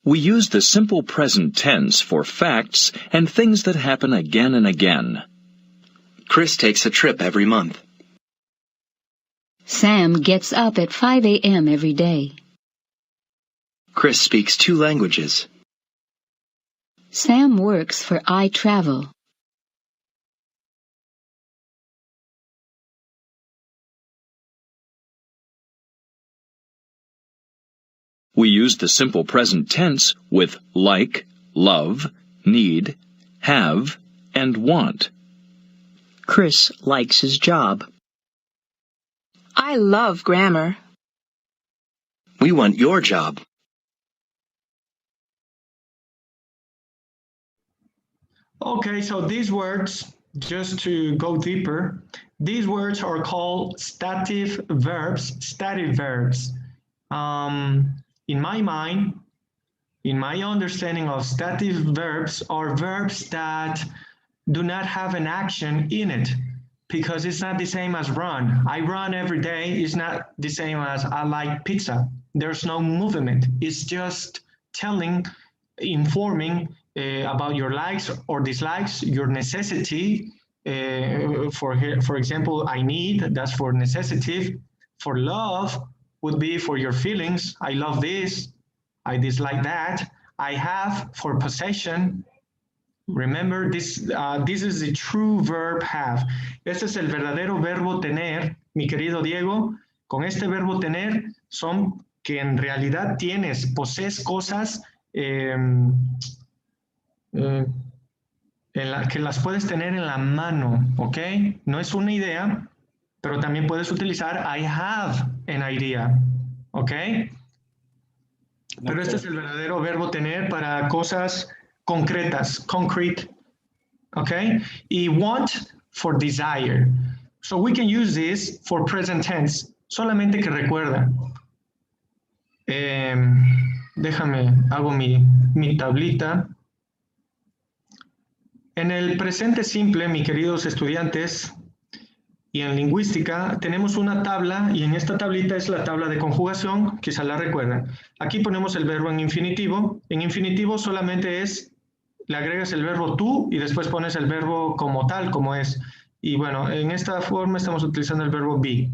We use the simple present tense for facts and things that happen again and again. Chris takes a trip every month. Sam gets up at 5 a.m. every day. Chris speaks 2 languages. Sam works for iTravel. We use the simple present tense with like, love, need, have, and want. Chris likes his job. I love grammar. We want your job. Okay, so these words, just to go deeper, these words are called stative verbs. In my mind, in my understanding of stative verbs are verbs that do not have an action in it, because it's not the same as run. I run every day is not the same as I like pizza. There's no movement. It's just telling, informing about your likes or dislikes, your necessity. For example, I need, that's for necessity. For love would be for your feelings. I love this, I dislike that. I have for possession. Remember, this is the true verb have. Este es el verdadero verbo tener, mi querido Diego. Con este verbo tener son que en realidad tienes, posees cosas que las puedes tener en la mano, ¿ok? No es una idea, pero también puedes utilizar I have an idea, ¿ok? Pero este es el verdadero verbo tener para cosas concretas, concrete, okay? Y want for desire. So we can use this for present tense. Solamente que recuerda. Déjame, hago mi tablita. En el presente simple, mis queridos estudiantes, y en lingüística tenemos una tabla, y en esta tablita es la tabla de conjugación, quizá la recuerden. Aquí ponemos el verbo en infinitivo. En infinitivo solamente es, le agregas el verbo tú y después pones el verbo como tal, como es. Y bueno, en esta forma estamos utilizando el verbo be.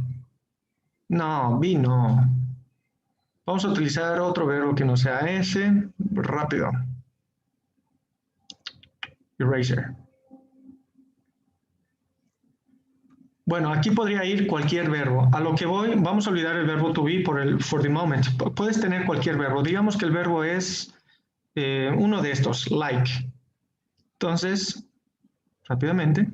No, be no. Vamos a utilizar otro verbo que no sea ese. Rápido. Eraser. Bueno, aquí podría ir cualquier verbo. A lo que voy, vamos a olvidar el verbo to be for the moment. Puedes tener cualquier verbo. Digamos que el verbo es uno de estos, like. Entonces, rápidamente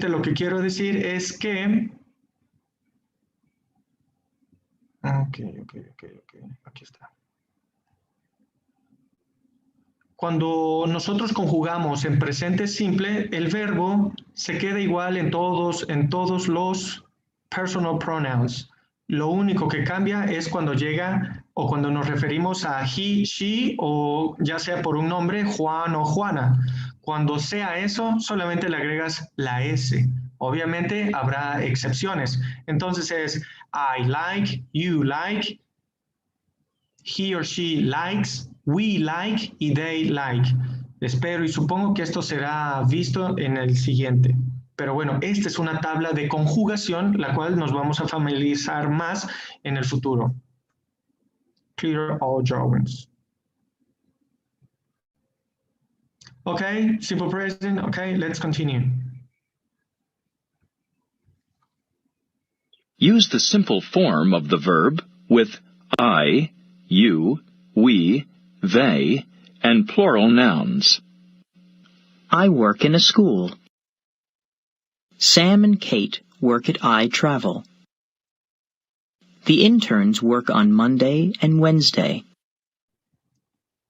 lo que quiero decir es que... Ok, aquí está. Cuando nosotros conjugamos en presente simple, el verbo se queda igual en todos los personal pronouns. Lo único que cambia es cuando llega o cuando nos referimos a he, she o ya sea por un nombre, Juan o Juana. Cuando sea eso, solamente le agregas la S. Obviamente habrá excepciones. Entonces es I like, you like, he or she likes, we like y they like. Espero y supongo que esto será visto en el siguiente. Pero bueno, esta es una tabla de conjugación, la cual nos vamos a familiarizar más en el futuro. Clear all drawings. Okay, simple present. Okay, let's continue. Use the simple form of the verb with I, you, we, they, and plural nouns. I work in a school. Sam and Kate work at iTravel. The interns work on Monday and Wednesday.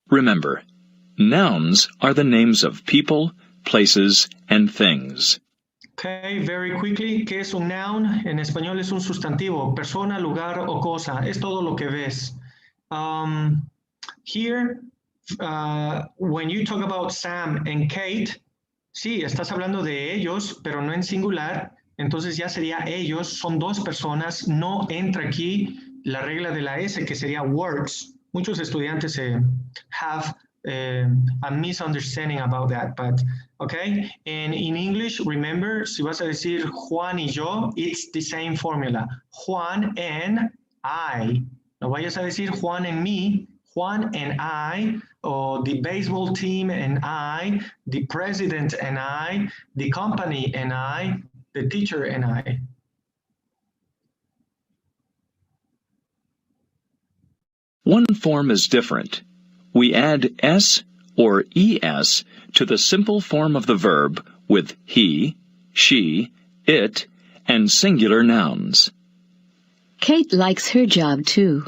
Remember, nouns are the names of people, places, and things. Okay, very quickly, ¿qué es un noun? En español es un sustantivo, persona, lugar o cosa. Es todo lo que ves. Here, when you talk about Sam and Kate, sí, estás hablando de ellos, pero no en singular. Entonces ya sería ellos, son dos personas. No entra aquí la regla de la S, que sería works. Muchos estudiantes have a misunderstanding about that, but okay. And in English, remember, si vas a decir Juan y yo, it's the same formula. Juan and I. No vayas a decir Juan and me, Juan and I, or the baseball team and I, the president and I, the company and I, the teacher and I. One form is different. We add s or es to the simple form of the verb with he, she, it, and singular nouns. Kate likes her job too.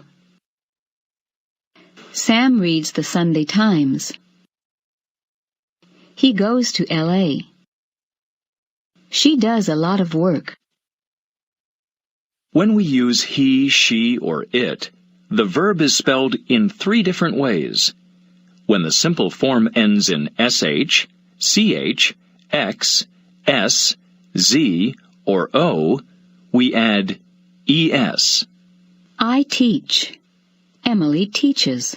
Sam reads the Sunday Times. He goes to LA. She does a lot of work. When we use he, she, or it, the verb is spelled in 3 different ways. When the simple form ends in sh, ch, x, s, z, or o, we add es. I teach. Emily teaches.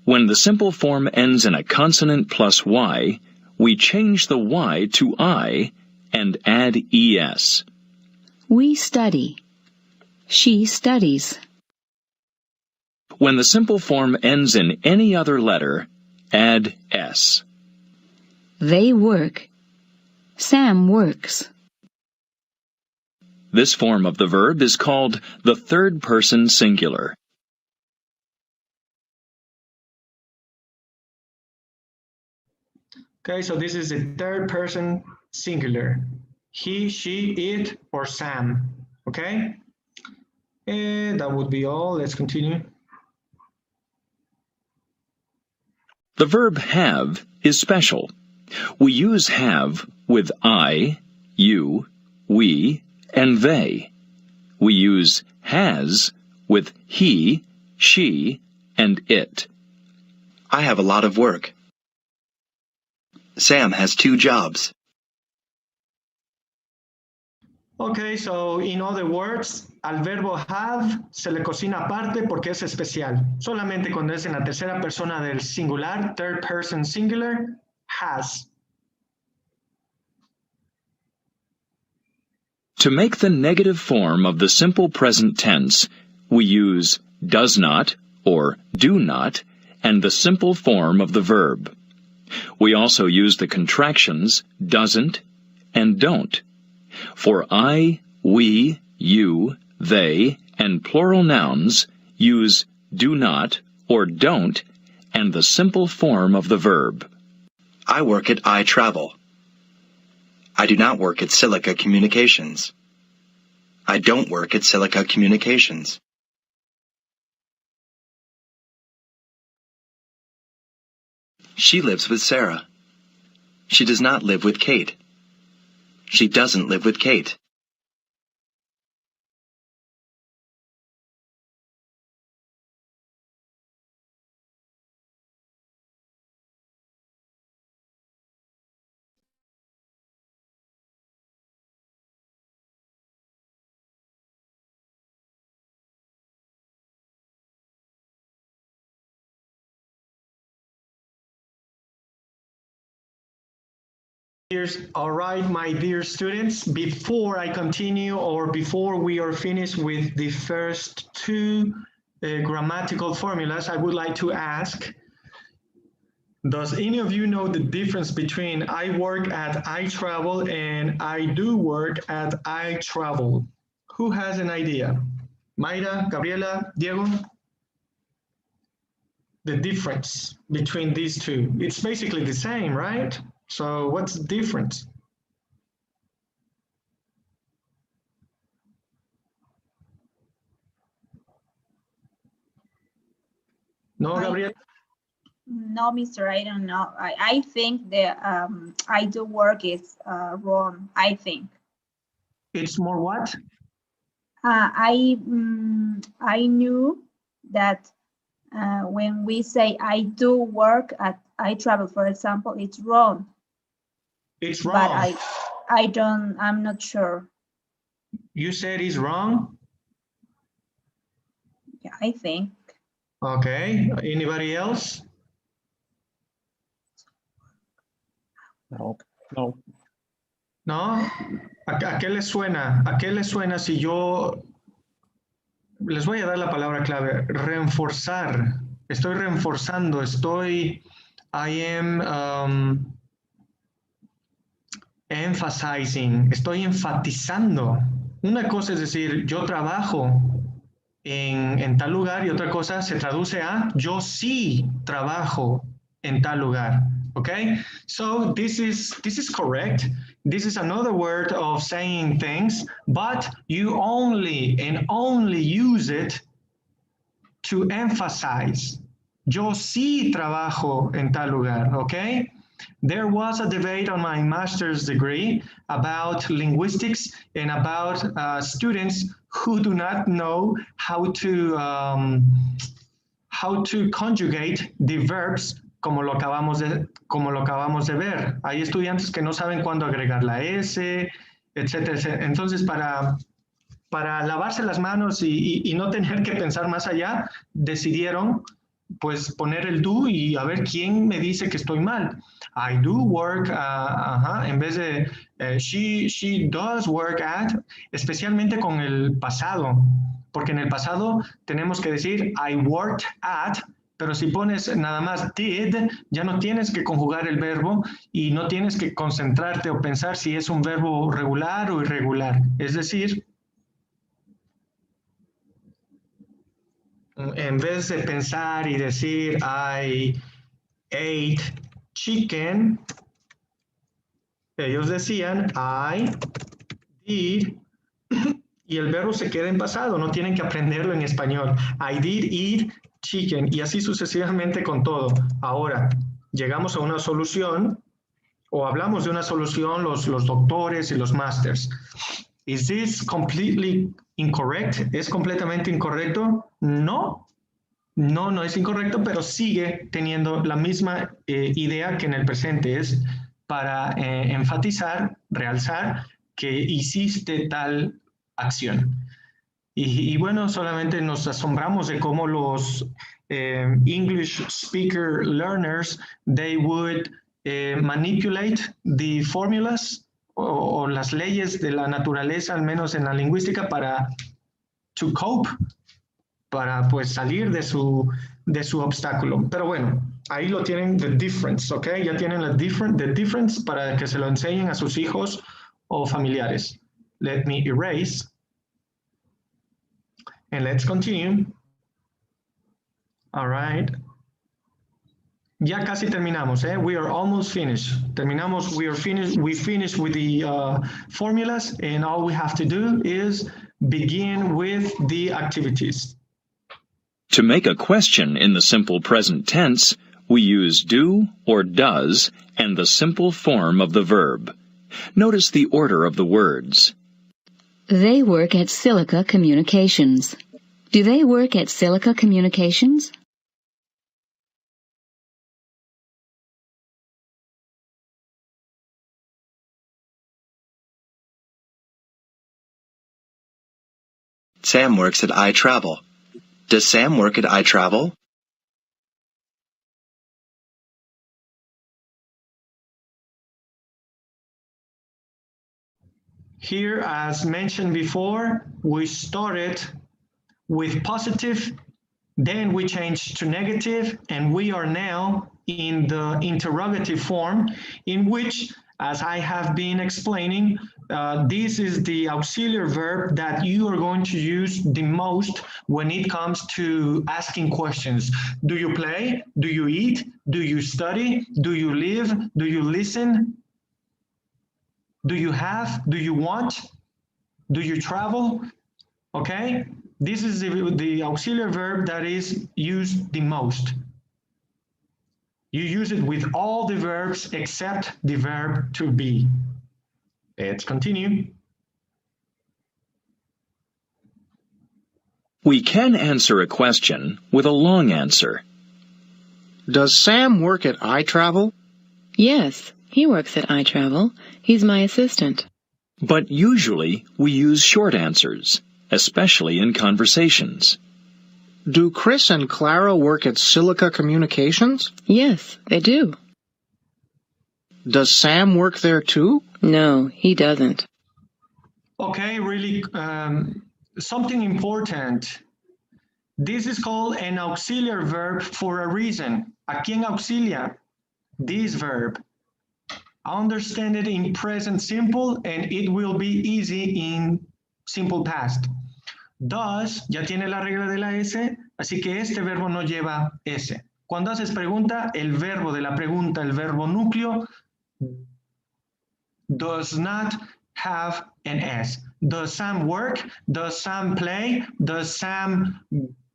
When the simple form ends in a consonant plus y, we change the y to I and add es. We study. She studies. When the simple form ends in any other letter, add s. They work. Sam works. This form of the verb is called the third person singular. Okay, so this is the third person singular. He, she, it, or Sam. Okay? And that would be all. Let's continue. The verb have is special. We use have with I, you, we, and they. We use has with he, she, and it. I have a lot of work. Sam has 2 jobs. Okay, so in other words, al verbo have se le cocina aparte porque es especial. Solamente cuando es en la tercera persona del singular, third person singular, has. To make the negative form of the simple present tense, we use does not or do not and the simple form of the verb. We also use the contractions doesn't and don't. For I, we, you, they, and plural nouns, use do not or don't and the simple form of the verb. I work at iTravel. I do not work at Silica Communications. I don't work at Silica Communications. She lives with Sarah. She does not live with Kate. She doesn't live with Kate. All right, my dear students, before I continue or before we are finished with the first two grammatical formulas, I would like to ask, does any of you know the difference between I work at iTravel and I do work at iTravel? Who has an idea? Mayra, Gabriela, Diego? The difference between these two. It's basically the same, right? So what's the difference? No, Gabriel? No, mister, I don't know. I think the I do work is wrong, I think. It's more what? I knew that when we say I do work at iTravel, for example, it's wrong. It's wrong. But I'm not sure. You said it's wrong? Yeah, I think. Okay, anybody else? No. ¿No? ¿A qué les suena? ¿A qué les suena si yo les voy a dar la palabra clave? Reforzar. Estoy reforzando. I am emphasizing. Estoy enfatizando. Una cosa es decir, yo trabajo en tal lugar y otra cosa se traduce a yo sí trabajo en tal lugar. Okay, so this is correct. This is another word of saying things, but you only use it to emphasize. Yo sí trabajo en tal lugar, okay? There was a debate on my master's degree about linguistics and about students who do not know how to conjugate the verbs como lo acabamos de ver. Hay estudiantes que no saben cuándo agregar la S, etcétera, etcétera. Entonces, para lavarse las manos y no tener que pensar más allá, decidieron pues poner el do y a ver quién me dice que estoy mal. I do work, en vez de she does work at, especialmente con el pasado, porque en el pasado tenemos que decir I worked at, pero si pones nada más did, ya no tienes que conjugar el verbo y no tienes que concentrarte o pensar si es un verbo regular o irregular. Es decir, en vez de pensar y decir I ate chicken, ellos decían I did, y el verbo se queda en pasado, no tienen que aprenderlo en español. I did eat chicken, y así sucesivamente con todo. Ahora, llegamos a una solución, o hablamos de una solución los doctores y los masters. Is this completely incorrect? ¿Es completamente incorrecto? No. No es incorrecto, pero sigue teniendo la misma idea que en el presente. Es para enfatizar, realzar que hiciste tal acción. Y bueno, solamente nos asombramos de cómo los English speaker learners, they would manipulate the formulas o las leyes de la naturaleza, al menos en la lingüística, para to cope, para pues salir de su obstáculo. Pero bueno, ahí lo tienen, the difference, ¿ok? Ya tienen the difference para que se lo enseñen a sus hijos o familiares. Let me erase. And let's continue. All right. Ya casi terminamos, eh? We are almost finished. Terminamos, we finished with the formulas, and all we have to do is begin with the activities. To make a question in the simple present tense, we use do or does and the simple form of the verb. Notice the order of the words. They work at Silica Communications. Do they work at Silica Communications? Sam works at iTravel. Does Sam work at iTravel? Here, as mentioned before, we started with positive, then we changed to negative, and we are now in the interrogative form, in which, as I have been explaining, this is the auxiliary verb that you are going to use the most when it comes to asking questions. Do you play? Do you eat? Do you study? Do you live? Do you listen? Do you have? Do you want? Do you travel? Okay? This is the auxiliary verb that is used the most. You use it with all the verbs except the verb to be. Let's continue. We can answer a question with a long answer. Does Sam work at iTravel? Yes, he works at iTravel. He's my assistant. But usually we use short answers, especially in conversations. Do Chris and Clara work at Silica Communications? Yes, they do. Does Sam work there too? No, he doesn't. Okay, really, something important. This is called an auxiliary verb for a reason. ¿A quién auxilia? This verb. Understand it in present simple and it will be easy in simple past. Does ya tiene la regla de la S, así que este verbo no lleva S. Cuando haces pregunta, el verbo de la pregunta, el verbo núcleo, does not have an S. Does Sam work? Does Sam play? Does Sam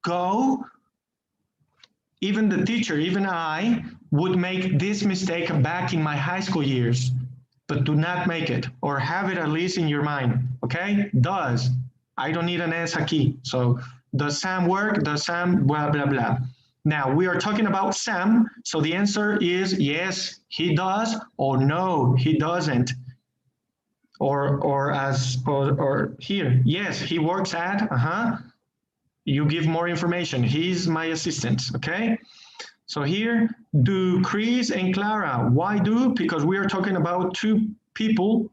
go? Even the teacher, even I, would make this mistake back in my high school years, but do not make it, or have it at least in your mind, okay? Does. I don't need an S aquí. So, does Sam work? Does Sam blah, blah, blah. Now, we are talking about Sam, so the answer is yes, he does, or no, he doesn't. Or here, yes, he works at, you give more information. He's my assistant, okay? So here, do Chris and Clara. Why do? Because we are talking about two people,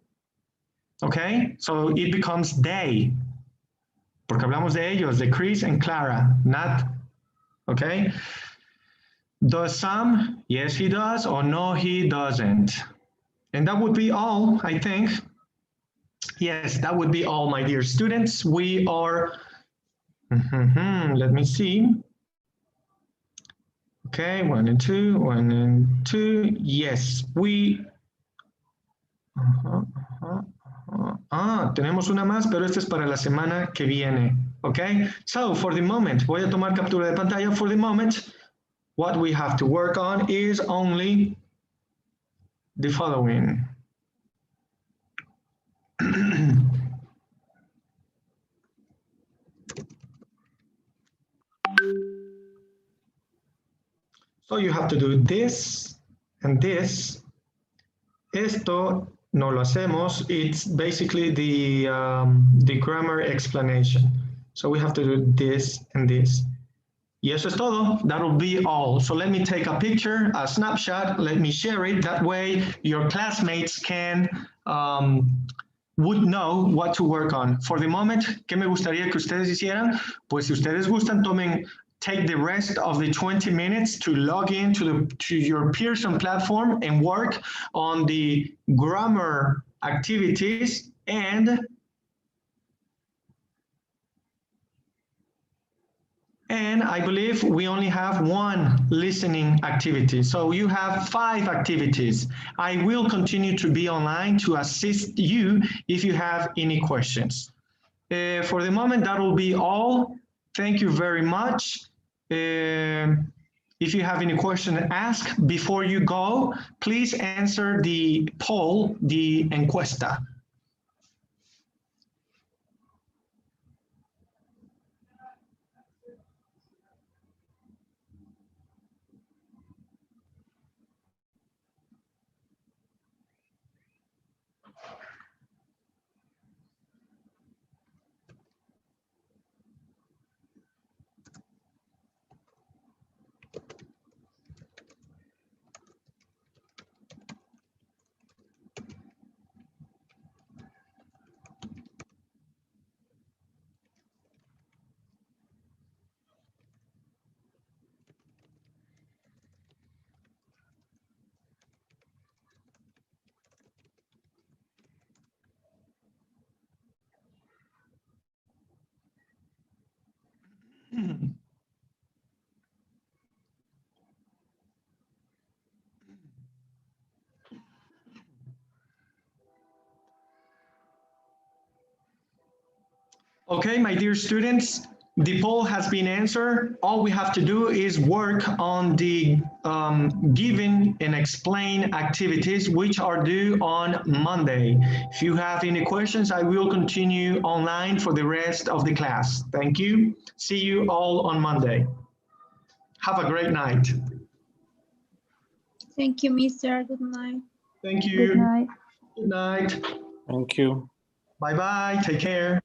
okay? So it becomes they. Porque hablamos de ellos, de Chris and Clara, not, okay? Does Sam? Yes, he does, or no, he doesn't. And that would be all, I think. Yes, that would be all, my dear students. We are, let me see. Okay, 1 and 2, 1 and 2. Yes, we. Tenemos una más, pero esta es para la semana que viene. Okay, so for the moment, voy a tomar captura de pantalla. For the moment, what we have to work on is only the following. So you have to do this and this. Esto no lo hacemos. It's basically the grammar explanation. So we have to do this and this. Y eso es todo. That will be all. So let me take a picture, a snapshot. Let me share it. That way your classmates can would know what to work on. For the moment, ¿qué me gustaría que ustedes hicieran? Pues si ustedes gustan, tomen take the rest of the 20 minutes to log in to your Pearson platform and work on the grammar activities and I believe we only have one listening activity. So you have 5 activities. I will continue to be online to assist you if you have any questions. For the moment, that will be all. Thank you very much. If you have any question to ask before you go, please answer the poll, the encuesta. Okay, my dear students, the poll has been answered. All we have to do is work on the given and explain activities which are due on Monday. If you have any questions, I will continue online for the rest of the class. Thank you. See you all on Monday. Have a great night. Thank you, Mr. Good night. Thank you. Good night. Good night. Thank you. Bye-bye. Take care.